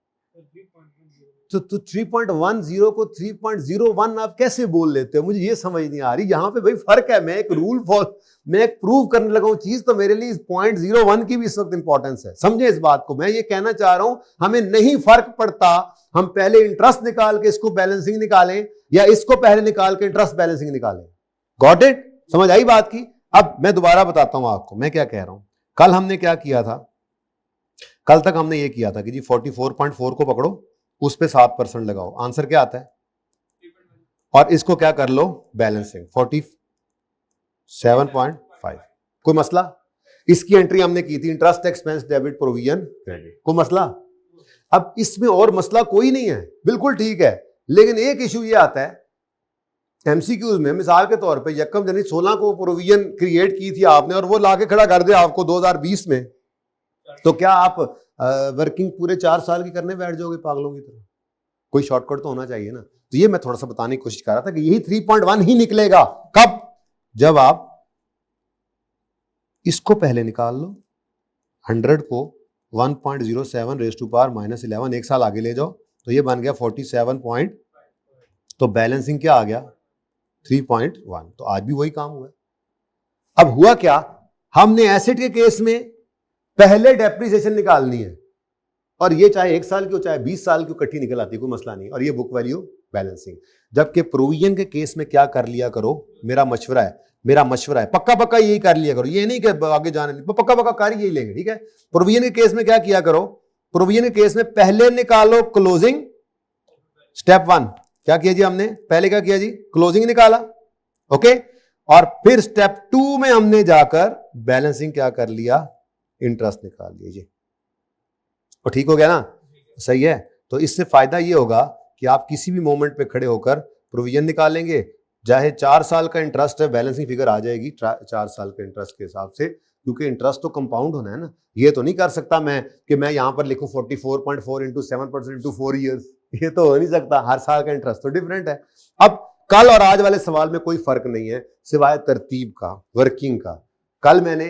तो 3.10 को 3.01 आप कैसे बोल लेते हो? मुझे ये समझ नहीं आ रही। यहाँ पे भाई फर्क है। मैं एक प्रूव करने लगा हूँ चीज, तो मेरे लिए 0.01 की भी इस वक्त इंपॉर्टेंस है। समझे इस बात को? मैं ये कहना चाह रहा हूं, हमें नहीं फर्क पड़ता हम पहले इंटरेस्ट निकाल के इसको बैलेंसिंग निकालें या इसको पहले निकाल के इंटरेस्ट बैलेंसिंग निकालें। Got it? समझ आई बात की? अब मैं दोबारा बताता हूं आपको मैं क्या कह रहा हूं। कल हमने क्या किया था? कल तक हमने ये किया था कि जी 44.4 को पकड़ो, उस पे 7% लगाओ, आंसर क्या आता है? और इसको क्या कर लो? बैलेंसिंग 47.5। कोई मसला? इसकी एंट्री हमने की थी interest expense debit provision credit. कोई मसला? अब इसमें और मसला कोई नहीं है, बिल्कुल ठीक है। लेकिन एक इशू ये आता है एमसीक्यूज में, मिसाल के तौर पे यकम जनवरी 16 को प्रोविजन क्रिएट की थी आपने और वो लाके खड़ा कर दिया आपको 2020 में, तो क्या आप वर्किंग पूरे 4 साल की करने बैठ जाओगे पागलों की तरह? कोई शॉर्टकट तो होना चाहिए ना। तो ये मैं थोड़ा सा बताने की कोशिश कर रहा था कि यही 3.1 ही निकलेगा। कब? जब आप इसको पहले निकाल लो, 100 को 1.07 रेज़ टू पावर -11 एक साल आगे ले जाओ तो ये बन गया 47 पॉइंट, तो बैलेंसिंग क्या आ गया 3.1। तो आज भी वही काम हुआ। अब हुआ क्या, हमने एसेट के केस में पहले डेप्रिसिएशन निकालनी है, और ये चाहे 1 साल की हो चाहे 20 साल की इकट्ठी निकल आती है, कोई मसला नहीं, और ये बुक वैल्यू बैलेंसिंग। जबकि प्रोविजन के केस में क्या कर लिया करो, मेरा मशवरा है, पक्का यही कर लिया करो, ये नहीं कि आगे जाने, पक्का कर यही लेंगे, ठीक है। प्रोविजन के केस में क्या किया करो, प्रोविजन के केस में पहले निकालो क्लोजिंग, स्टेप 1 क्या किया जी हमने, पहले क्या किया जी, क्लोजिंग निकाला, ओके, और फिर स्टेप 2 में हमने जाकर बैलेंसिंग क्या कर लिया, इंटरेस्ट निकाल लीजिए, और ठीक हो गया ना, सही है। तो इससे फायदा ये होगा कि आप किसी भी मोमेंट पे खड़े होकर प्रोविजन निकालेंगे, चाहे 4 साल का इंटरेस्ट है, बैलेंसिंग फिगर आ जाएगी 4 साल के इंटरेस्ट के हिसाब से, क्योंकि इंटरेस्ट तो कंपाउंड होना है ना। ये तो नहीं कर सकता मैं कि मैं यहां पर लिखूं 44.4 इंटू 7% इंटू 4 ईयर्स, ये तो हो नहीं सकता, हर साल का इंटरेस्ट तो डिफरेंट है। अब कल और आज वाले सवाल में कोई फर्क नहीं है सिवाय तरतीब का, वर्किंग का। कल मैंने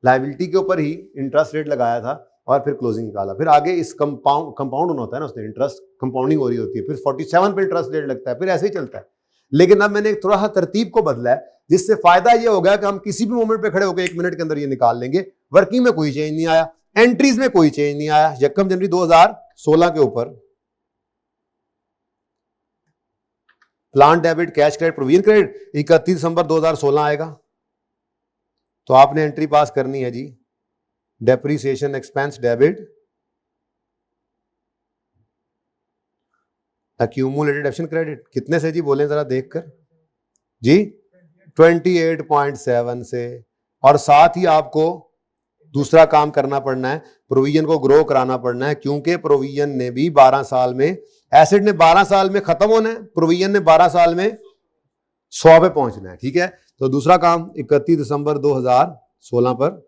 लायबिलिटी के ऊपर ही इंटरेस्ट रेट लगाया था और फिर क्लोजिंग निकाला, फिर आगे इस कंपाउंड होना होता है ना, उसमें इंटरेस्ट कंपाउंडिंग हो रही होती है, फिर 47 पे इंटरेस्ट रेट लगता है, फिर ऐसे ही चलता है। लेकिन अब मैंने थोड़ा सा तरतीब को बदला है, जिससे फायदा ये हो गया कि हम किसी भी मोमेंट पे खड़े होकर 1 मिनट के अंदर ये निकाल लेंगे। वर्किंग में कोई चेंज नहीं आया, एंट्रीज में कोई चेंज नहीं आया। 1 जनवरी 2016 के ऊपर plant debit, cash credit, provision credit 31 दिसंबर 2016 आएगा, तो आपने एंट्री पास करनी है जी, depreciation expense debit, accumulated action credit, कितने से जी बोलें जरा देखकर जी, 28.7 से। और साथ ही आपको दूसरा काम करना पड़ना है, प्रोविजन को ग्रो कराना पड़ना है, क्योंकि प्रोविजन ने भी 12 साल में, एसेट ने 12 साल में खत्म होना है, प्रोविजन ने 12 साल में 100 पे पहुंचना है, ठीक है। तो दूसरा काम 31 दिसंबर 2016 पर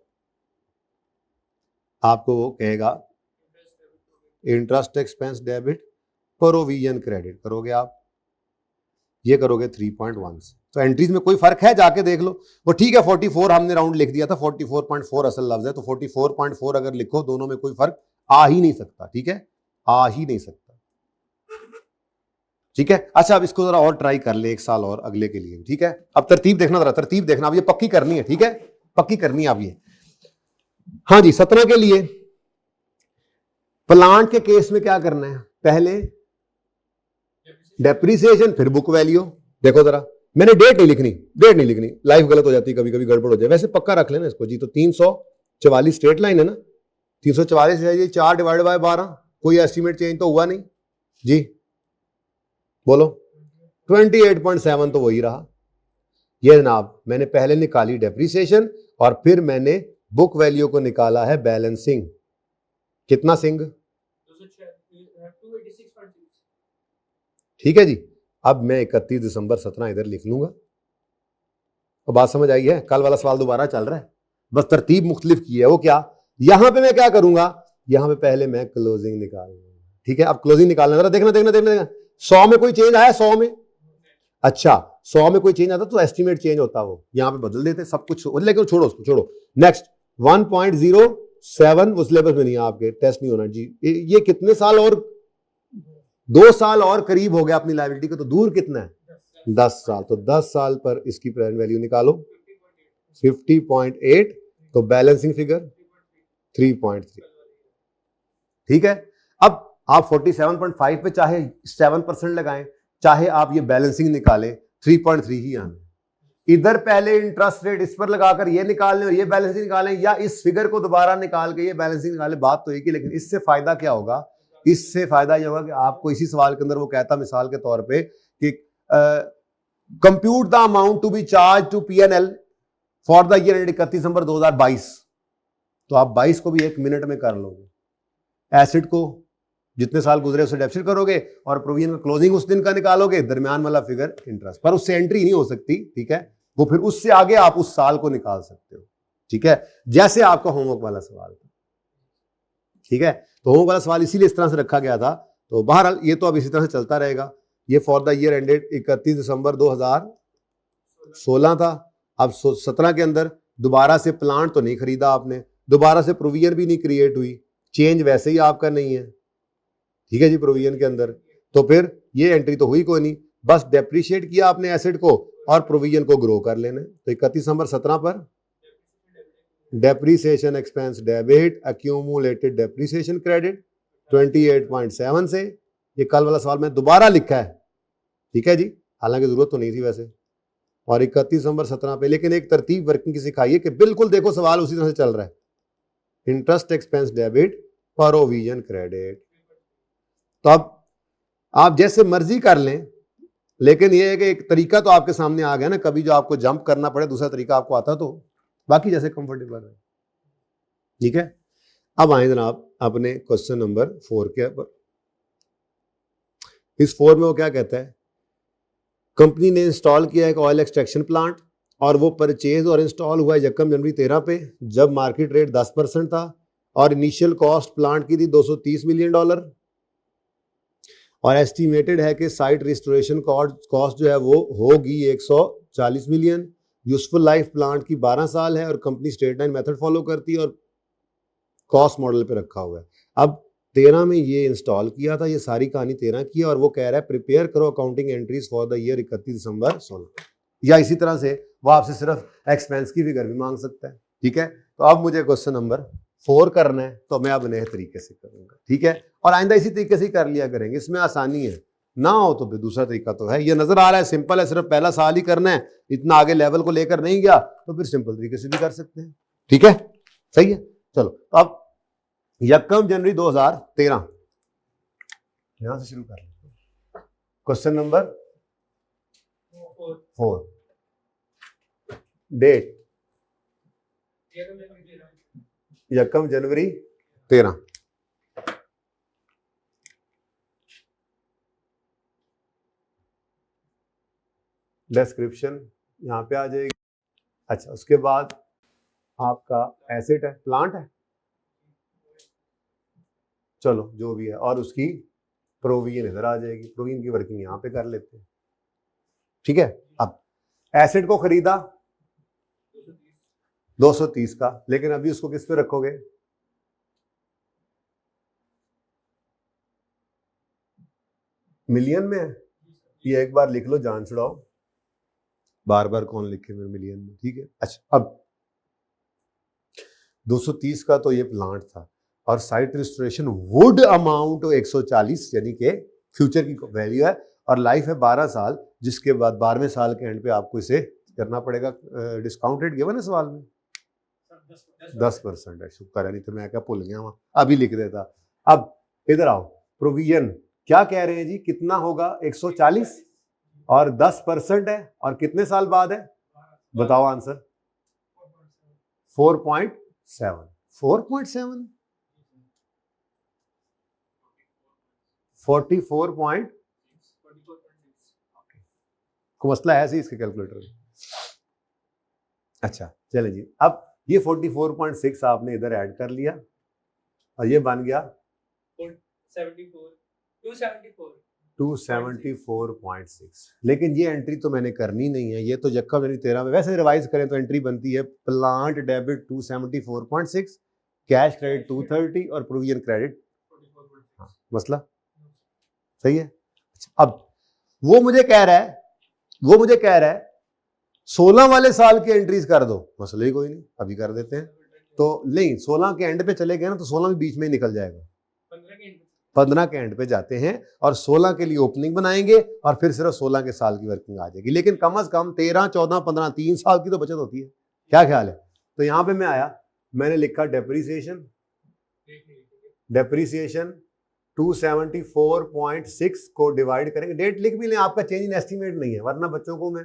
आपको वो कहेगा interest expense debit, provision credit करोगे आप, ये करोगे 3.1 से। तो एंट्रीज में कोई फर्क है जाके देख लो, वो ठीक है 44 हमने राउंड लिख दिया था, 44.4 असल लफ्ज है, तो 44.4 अगर लिखो, दोनों में कोई फर्क आ ही नहीं सकता, ठीक है, आ ही नहीं सकता, ठीक है। अच्छा अब इसको जरा और ट्राई कर ले 1 साल और अगले के लिए, ठीक है। अब तरतीब देखना, जरा तरतीब देखना, अब ये पक्की करनी है, ठीक है, पक्की करनी है अब ये। हाँ जी, 17 के लिए प्लांट के केस में क्या करना है, पहले डेप्रिसिएशन फिर बुक वैल्यू। देखो जरा, मैंने डेट नहीं लिखनी, लाइफ गलत हो जाती है, कभी कभी गड़बड़ हो जाए, वैसे पक्का रख लेना इसको जी। तो 344 स्ट्रेट लाइन है ना, 344 है जी, 4 डिवाइड बाय 12, कोई एस्टिमेट चेंज तो हुआ नहीं जी, बोलो 28.7 तो वही रहा। ये जनाब मैंने पहले निकाली डेप्रिसिएशन और फिर मैंने बुक वैल्यू को निकाला है बैलेंसिंग, कितना सिंग, ठीक है जी। अब मैं 31 दिसंबर 17 इधर लिख लूंगा, और बात समझ आई है, कल वाला सवाल दोबारा चल रहा है, बस तरतीब मुख्तलिफ की है। वो क्या, यहां पे मैं क्या करूंगा, यहां पे पहले मैं क्लोजिंग निकालूंगा, ठीक है। अब क्लोजिंग निकालना, जरा देखना 100 में कोई चेंज आया, 100 में, अच्छा 100 में कोई चेंज आता तो एस्टिमेट चेंज होता, वो यहां पे बदल देते सब कुछ, लेकिन छोड़ो उसको, छोड़ो। नेक्स्ट 1.07 उस लेवल में नहीं है, आपके टेस्ट नहीं होना जी। ये कितने साल और, 2 साल और करीब हो गया अपनी लायबिलिटी को, तो दूर कितना है, 10 साल। तो 10 साल पर इसकी प्रेजेंट वैल्यू निकालो 50.8, तो बैलेंसिंग फिगर 3.3, ठीक है। अब आप 47.5 पे चाहे 7% लगाएं, चाहे आप ये बैलेंसिंग निकालें, 3.3 ही आना। इधर पहले इंटरेस्ट रेट इस पर लगाकर ये निकाल लें और ये बैलेंसिंग निकालें, या इस फिगर को दोबारा निकाल के ये बैलेंसिंग निकालें, बात तो एक ही। लेकिन इससे फायदा क्या होगा, इससे फायदा यह होगा कि आपको इसी सवाल के अंदर वो कहता मिसाल के तौर पे कि compute the amount to be charge to PNL for the year 31 December 2022, तो आप 22 को भी 1 मिनट में कर लोगे। एसिड को जितने साल गुजरे उसे डेप्सिट करोगे और प्रोविजन का क्लोजिंग उस दिन का निकालोगे, दरमियान वाला फिगर इंटरेस्ट, पर उससे एंट्री नहीं हो सकती, ठीक है। वो फिर उससे आगे आप उस साल को निकाल सकते हो, ठीक है, जैसे आपका होमवर्क वाला सवाल था, ठीक है। तो होमवर्क वाला सवाल इसीलिए इस तरह से रखा गया था तो बहरहाल ये तो अब इसी तरह से चलता रहेगा। ये फॉर द ईयर एंडेड 31 दिसंबर 2016 था। अब 17 के अंदर दोबारा से प्लांट तो नहीं खरीदा आपने, दोबारा से प्रोविजन भी नहीं क्रिएट हुई, चेंज वैसे ही आपका नहीं है, ठीक है जी, प्रोविजन के अंदर, तो फिर ये एंट्री तो हुई कोई नहीं, बस डेप्रिशिएट किया आपने एसेट को और प्रोविजन को ग्रो कर लेना। तो 31 दिसंबर 17 पर depreciation expense debit, accumulated depreciation credit 28.7 से, ये कल वाला सवाल में दोबारा लिखा है, ठीक है जी, हालांकि जरूरत तो नहीं थी वैसे, और 31 दिसंबर 17 पे, लेकिन एक तरतीब वर्किंग की सिखाई है कि बिल्कुल देखो सवाल उसी तरह से चल रहा है, interest expense debit, provision credit. तो अब आप जैसे मर्जी कर लें, लेकिन ये है कि एक तरीका तो आपके सामने आ गया ना, कभी जो आपको जंप करना पड़े दूसरा तरीका आपको आता तो, बाकी जैसे कंफर्टेबल है, ठीक है। अब आए जनाब अपने क्वेश्चन नंबर 4 के ऊपर। इस 4 में वो क्या कहता है, कंपनी ने इंस्टॉल किया एक ऑयल एक्सट्रैक्शन प्लांट और वो परचेज और इंस्टॉल हुआ 1 जनवरी 13 पे, जब मार्केट रेट 10% था और इनिशियल कॉस्ट प्लांट की थी $230 मिलियन, और एस्टिमेटेड है कि साइट रिस्टोरेशन कॉस्ट जो है वो होगी 140 मिलियन। यूजफुल लाइफ प्लांट की 12 साल है और company straight line method follow करती है और कॉस्ट मॉडल पे रखा हुआ है। अब 13 में ये इंस्टॉल किया था, ये सारी कहानी 13 की है, और वो कह रहा है प्रिपेयर करो accounting entries for the year 31 दिसंबर 16, या इसी तरह से वो आपसे सिर्फ एक्सपेंस की फिगर भी मांग सकता है, ठीक है। तो अब मुझे क्वेश्चन नंबर 4 करना है, तो मैं अब नए तरीके से करूंगा, ठीक है, और आइंदा इसी तरीके से ही कर लिया करेंगे, इसमें आसानी है, ना हो तो फिर दूसरा तरीका तो है, ये नजर आ रहा है सिंपल है, सिर्फ पहला साल ही करना है, इतना आगे लेवल को लेकर नहीं गया तो फिर सिंपल तरीके से भी कर सकते हैं, ठीक है, सही है। चलो अब 1 जनवरी 2013 यहां से शुरू कर लेते हैं, क्वेश्चन नंबर 4, डेट 1 जनवरी 13, डिस्क्रिप्शन यहां पे आ जाएगी। अच्छा, उसके बाद आपका एसेट है, प्लांट है, चलो जो भी है, और उसकी प्रोविजन इधर आ जाएगी, प्रोविजन की वर्किंग यहां पे कर लेते हैं, ठीक है। अब एसेट को खरीदा 230 का, लेकिन अभी उसको किस पे रखोगे, मिलियन में है, ये एक बार लिख लो, जान छुड़ाओ, बार बार कौन लिखे मेरे मिलियन में, ठीक है। अच्छा, अब 230 का तो ये प्लांट था और साइट रिस्टोरेशन वुड अमाउंट 140, यानी कि फ्यूचर की वैल्यू है, और लाइफ है 12 साल, जिसके बाद 12वें साल के एंड पे आपको इसे करना पड़ेगा, डिस्काउंट रेट गिवन है सवाल में 10% है, शुक्र है, नहीं तो मैं क्या भूल गया वहां, अभी लिख देता। अब इधर आओ, प्रोविजन क्या कह रहे हैं जी, कितना होगा 140 और 10% है, और कितने साल बाद है, बताओ आंसर, 4.7, 4.7, 44. को मसला है ऐसे इसके कैलकुलेटर में। अच्छा चले जी, अब ये 44.6 आपने इधर ऐड कर लिया और ये बन गया 274.6, लेकिन ये एंट्री तो मैंने करनी नहीं है, ये तो 1 जनवरी 13 में, वैसे रिवाइज करें तो एंट्री बनती है प्लांट डेबिट 274.6, कैश क्रेडिट 230 और प्रोविजन क्रेडिट, हाँ, मसला सही है। अब वो मुझे कह रहा है 16 वाले साल की एंट्रीज कर दो, मसला ही कोई नहीं, अभी कर देते हैं, तो नहीं 16 के एंड पे चले गए ना तो 16 में बीच में निकल जाएगा, 15 के एंड पे जाते हैं और 16 के लिए ओपनिंग बनाएंगे और फिर सिर्फ 16 के साल की वर्किंग आ जाएगी, लेकिन कम से कम 13, 14, 15, 3 साल की तो बचत होती है, क्या ख्याल है। तो यहां पे मैं आया, मैंने लिखा डेप्रीसिएशन 274.6 को डिवाइड करेंगे, डेट लिख भी लें, आपका चेंज इन एस्टीमेट नहीं है, वरना बच्चों को मैं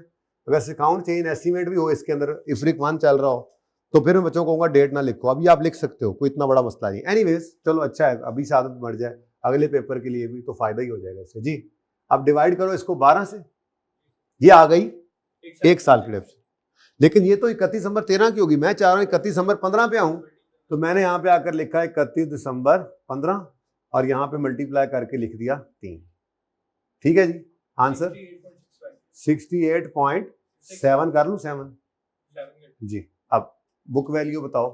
अगर सिखाऊं चेंज इन एस्टीमेट भी हो इसके अंदर, इफ्रिक 1 चल रहा हो, तो फिर मैं बच्चों को कहूंगा डेट ना लिखो, अभी आप लिख सकते हो, कोई इतना बड़ा मसला नहीं। एनीवेज चलो अच्छा है, अभी से आदत बढ़ जाए, अगले पेपर के लिए भी तो फायदा ही हो जाएगा इससे जी। अब डिवाइड करो इसको 12 से, ये आ गई 1 साल की डेप्थ, लेकिन ये तो 31 दिसंबर 13 की होगी, मैं चाह रहा हूँ 31 दिसंबर 15 पे आऊं, तो मैंने यहाँ पे आकर लिखा है 31 दिसंबर 15, और यहाँ पे मल्टीप्लाई करके लिख दिया 3। ठीक है जी, आंसर 68.7 कर लूं 7 जी। अब बुक वैल्यू बताओ।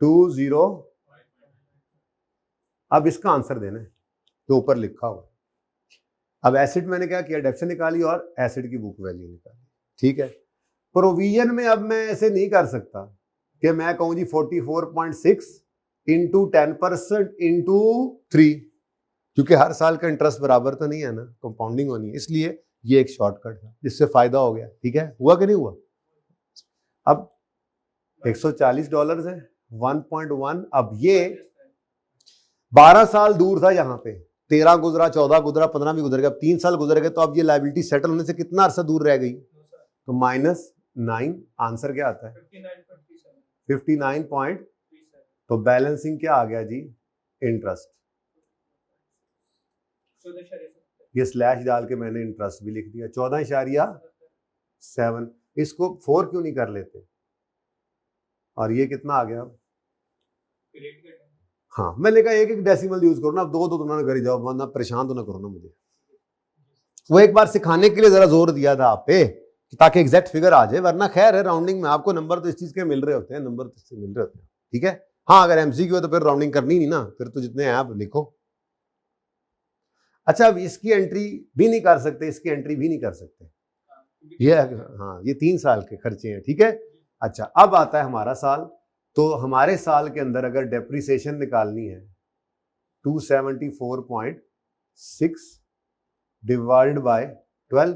20। अब इसका आंसर देना है तो ऊपर लिखा हुआ। अब एसिड मैंने क्या किया, डेप्थ निकाली और एसिड की बुक वैल्यू निकाली। ठीक है, प्रोविजन में अब मैं ऐसे नहीं कर सकता कि मैं कहूं जी 44.6 इंटू 10% इंटू 3, क्योंकि हर साल का इंटरेस्ट बराबर तो नहीं है ना, कंपाउंडिंग होनी है, इसलिए ये एक शॉर्टकट है जिससे फायदा हो गया। ठीक है, हुआ कि नहीं हुआ। अब $140 है 1.1। अब ये 12 साल दूर था, यहाँ पे 13 गुजरा, 14 गुजरा, 15 भी गुजर गया, अब 3 साल गुजर गए, तो अब ये लायबिलिटी सेटल होने से कितना अरसा दूर रह गई, तो -9। आंसर क्या आता है 59. तो बैलेंसिंग क्या आ गया जी, इंटरेस्ट। ये स्लैश डाल के मैंने इंटरेस्ट भी लिख दिया 14.7। इसको 4 क्यों नहीं कर लेते, और ये कितना आ गया। हाँ, मैंने कहा एक डेसिमल यूज करो ना, अब दो तो ना कर जाओ, वरना परेशान तो ना करो ना मुझे। वो एक बार सिखाने के लिए जरा जोर दिया था आप पे ताकि एग्जैक्ट फिगर आ जाए, वरना खैर है राउंडिंग में आपको नंबर तो इस चीज के मिल रहे होते हैं, नंबर तो इससे मिल रहे होते हैं। ठीक है, हाँ अगर एमसीक्यू है तो फिर राउंडिंग करनी नहीं ना, फिर तो जितने हैं आप लिखो। अच्छा, अब इसकी एंट्री भी नहीं कर सकते, इसकी एंट्री भी नहीं कर सकते, ये हाँ ये 3 साल के खर्चे हैं। ठीक है, अच्छा अब आता है हमारा साल। तो हमारे साल के अंदर अगर डेप्रिसिएशन निकालनी है 274.6 डिवाइड बाय 12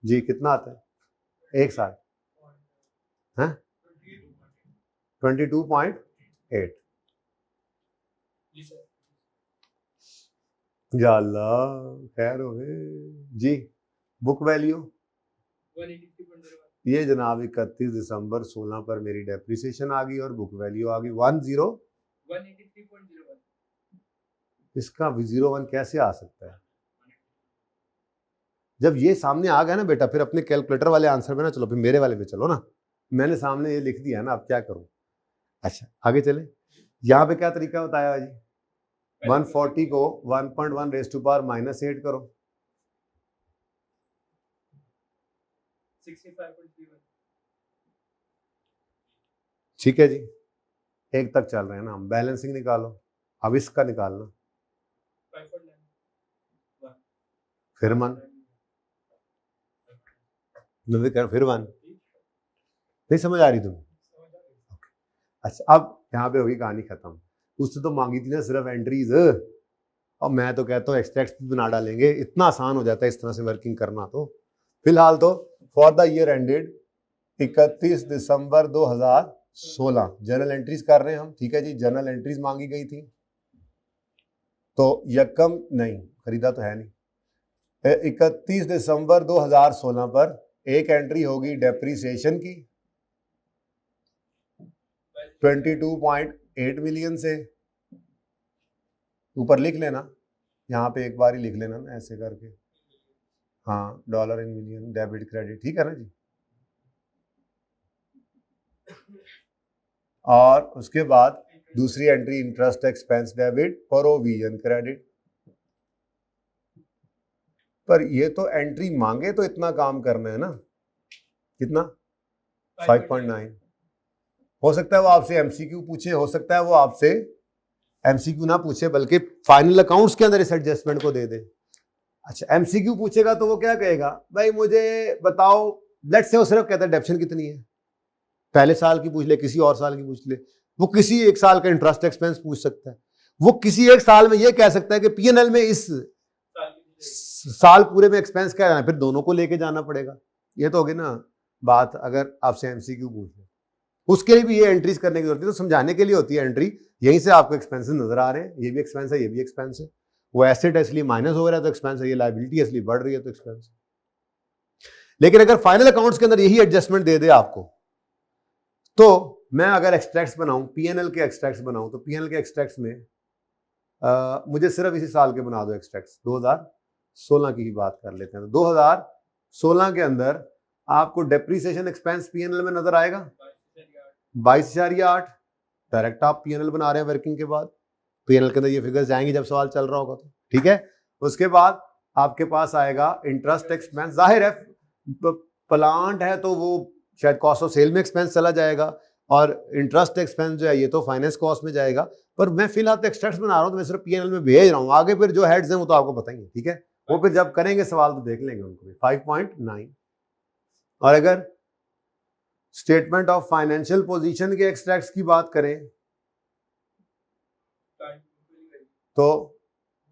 जी, कितना आता है एक साल है 22.8। या अल्लाह खैर हो जी। बुक वैल्यू ये जनाब 31 दिसंबर 16 पर मेरी डेप्रिसिएशन आ गई और बुक वैल्यू आ गई 183.01। इसका 01 कैसे आ सकता है, जब ये सामने आ गया ना बेटा, फिर अपने कैलकुलेटर वाले आंसर पे ना चलो, फिर मेरे वाले पे चलो ना। मैंने सामने ये लिख दिया ना, अब क्या करूं। अच्छा आगे चले, यहाँ पे क्या तरीका बताया जी, 140 को 1.1 रेज़ टू पावर -8 करो, 65.31। ठीक है जी, एक तक चल रहे हैं ना हम। बैलेंसिंग निकालो, अब इसका निकालना, फिर 1 फिर 1। नहीं समझ आ रही तुम्हें। अच्छा अब यहाँ पे होगी कहानी खत्म। उससे तो मांगी थी ना सिर्फ एंट्रीज, और मैं तो कहता हूँ एक्सट्रैक्ट भी बना डालेंगे, इतना आसान हो जाता है इस तरह से वर्किंग करना। तो फिलहाल तो फॉर द ईयर एंडेड 31 दिसंबर 2016 जर्नल एंट्रीज कर रहे हैं हम। ठीक है जी, जर्नल एंट्रीज मांगी गई थी, तो यकम नहीं खरीदा तो है नहीं, 31 दिसंबर 2016 पर एक एंट्री होगी डेप्रिसिएशन की 22.8 मिलियन से। ऊपर लिख लेना, यहाँ पे एक बार ही लिख लेना ना ऐसे करके, हाँ dollar in million debit credit, ठीक है ना जी। और उसके बाद दूसरी entry interest expense debit provision credit. पर ये तो एंट्री मांगे तो इतना काम करना है ना, कितना 5.9। हो सकता है वो आपसे एमसीक्यू पूछे, हो सकता है वो आपसे एमसीक्यू ना पूछे बल्कि फाइनल अकाउंट्स के अंदर इस एडजस्टमेंट को दे दे। अच्छा एमसीक्यू पूछेगा तो वो क्या कहेगा, भाई मुझे बताओ, लेट्स से वो सिर्फ कहता है डेप्शन कितनी है, पहले साल की पूछ ले, किसी और साल की पूछ ले, वो किसी एक साल का इंटरेस्ट एक्सपेंस पूछ सकता है, वो किसी एक साल में ये कह सकता है कि पीएनएल में इस साल पूरे में एक्सपेंस क्या है, फिर दोनों को लेके जाना पड़ेगा। ये तो होगी ना बात, अगर आपसे एमसीक्यू पूछ ले उसके लिए भी ये एंट्रीज करने की जरूरत है, तो समझाने के लिए होती है एंट्री। यहीं से आपको एक्सपेंसेस नजर आ रहे हैं, ये भी एक्सपेंस है, ये भी एक्सपेंस है, वो एसेट है इसलिए माइनस हो रहा है तो एक्सपेंस है, ये लायबिलिटी है इसलिए बढ़ रही है तो एक्सपेंस है। लेकिन अगर फाइनल अकाउंट्स के अंदर यही एडजस्टमेंट दे दे आपको, तो मैं अगर एक्सट्रैक्ट्स बनाऊं, पीएनएल के एक्सट्रैक्ट्स बनाऊं, तो पीएनएल के एक्सट्रैक्ट्स में मुझे सिर्फ इसी साल के बना दो एक्सट्रैक्ट्स, 2016 की ही बात कर लेते हैं। तो 2016 के अंदर आपको डेप्रिसिएशन एक्सपेंस पीएनएल में नजर आएगा, 22,8 डायरेक्ट आप पीएनएल बना रहे हैं वर्किंग के बाद, पीएनएल के अंदर ये फिगर्स जाएंगे जब सवाल चल रहा होगा तो, ठीक है। उसके बाद आपके पास आएगा इंटरेस्ट एक्सपेंस, जाहिर है प्लांट है तो वो शायद कॉस्ट ऑफ सेल में एक्सपेंस चला जाएगा, और इंटरेस्ट एक्सपेंस जो है ये तो फाइनेंस कॉस्ट में जाएगा, पर मैं फिलहाल तो एक्सट्रैक्ट्स बना रहा हूँ तो मैं सिर्फ पीएनएल में भेज रहा हूँ, आगे फिर जो हेड्स हैं वो तो आपको बताएंगे, ठीक है, वो फिर जब करेंगे सवाल तो देख लेंगे उनको भी। 5.9, और अगर स्टेटमेंट ऑफ फाइनेंशियल पोजीशन के एक्सट्रैक्ट्स की बात करें तो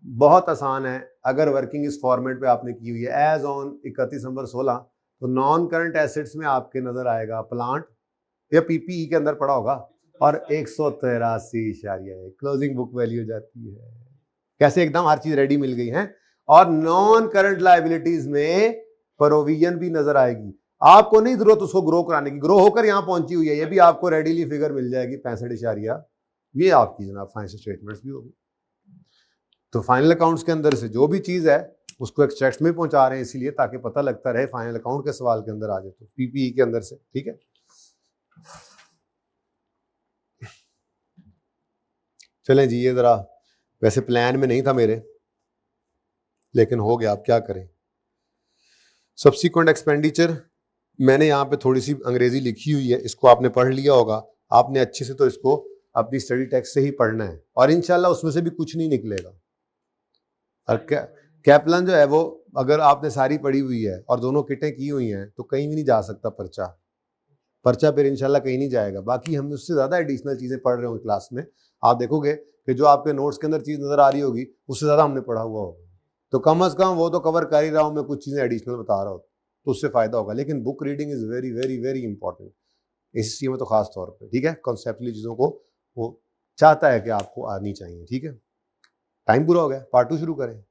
बहुत आसान है। अगर वर्किंग इस फॉर्मेट पे आपने की हुई है एज ऑन 31 दिसंबर 16, तो नॉन करंट एसेट्स में आपके नजर आएगा प्लांट या पीपीई के अंदर पड़ा होगा, और 183 क्लोजिंग बुक वैल्यू जाती है। कैसे एकदम हर चीज रेडी मिल गई है। और नॉन करंट लायबिलिटीज में प्रोविजन भी नजर आएगी, आपको नहीं जरूरत उसको ग्रो कराने की, ग्रो होकर यहां पहुंची हुई है, ये भी आपको रेडीली फिगर मिल जाएगी 65, ये आपकी जनाब फाइनेंशियल स्टेटमेंट्स भी होगी। तो फाइनल अकाउंट्स के अंदर से जो भी चीज है उसको एक्सट्रैक्ट्स में पहुंचा रहे हैं इसलिए ताकि पता लगता रहे फाइनल अकाउंट के सवाल के अंदर आ जाए तो पीपीई के अंदर से, ठीक है। चलें जी, ये जरा वैसे प्लान में नहीं था मेरे, लेकिन हो गया, आप क्या करें। सब्सिक्वेंट एक्सपेंडिचर मैंने यहाँ पे थोड़ी सी अंग्रेजी लिखी हुई है, इसको आपने पढ़ लिया होगा, आपने अच्छे से तो इसको अपनी स्टडी टेक्स्ट से ही पढ़ना है, और इंशाल्लाह उसमें से भी कुछ नहीं निकलेगा। और कैपलन जो है वो अगर आपने सारी पढ़ी हुई है और दोनों किटें की हुई हैं तो कहीं भी नहीं जा सकता पर्चा फिर इंशाल्लाह कहीं नहीं जाएगा। बाकी हम उससे ज़्यादा एडिशनल चीज़ें पढ़ रहे हो क्लास में, आप देखोगे कि जो आपके नोट्स के अंदर चीज़ नज़र आ रही होगी उससे ज़्यादा हमने पढ़ा हुआ होगा, तो कम अज़ कम वो तो कवर कर ही रहा हूँ मैं, कुछ चीज़ें एडिशनल बता रहा हूँ तो उससे फ़ायदा होगा। लेकिन book reading is very very very important इस चीज़ में तो ख़ास तौर पर, ठीक है। कॉन्सेप्चुअली चीज़ों को वो चाहता है कि आपको आनी चाहिए, ठीक है। टाइम पूरा हो गया, पार्ट 2 शुरू करें।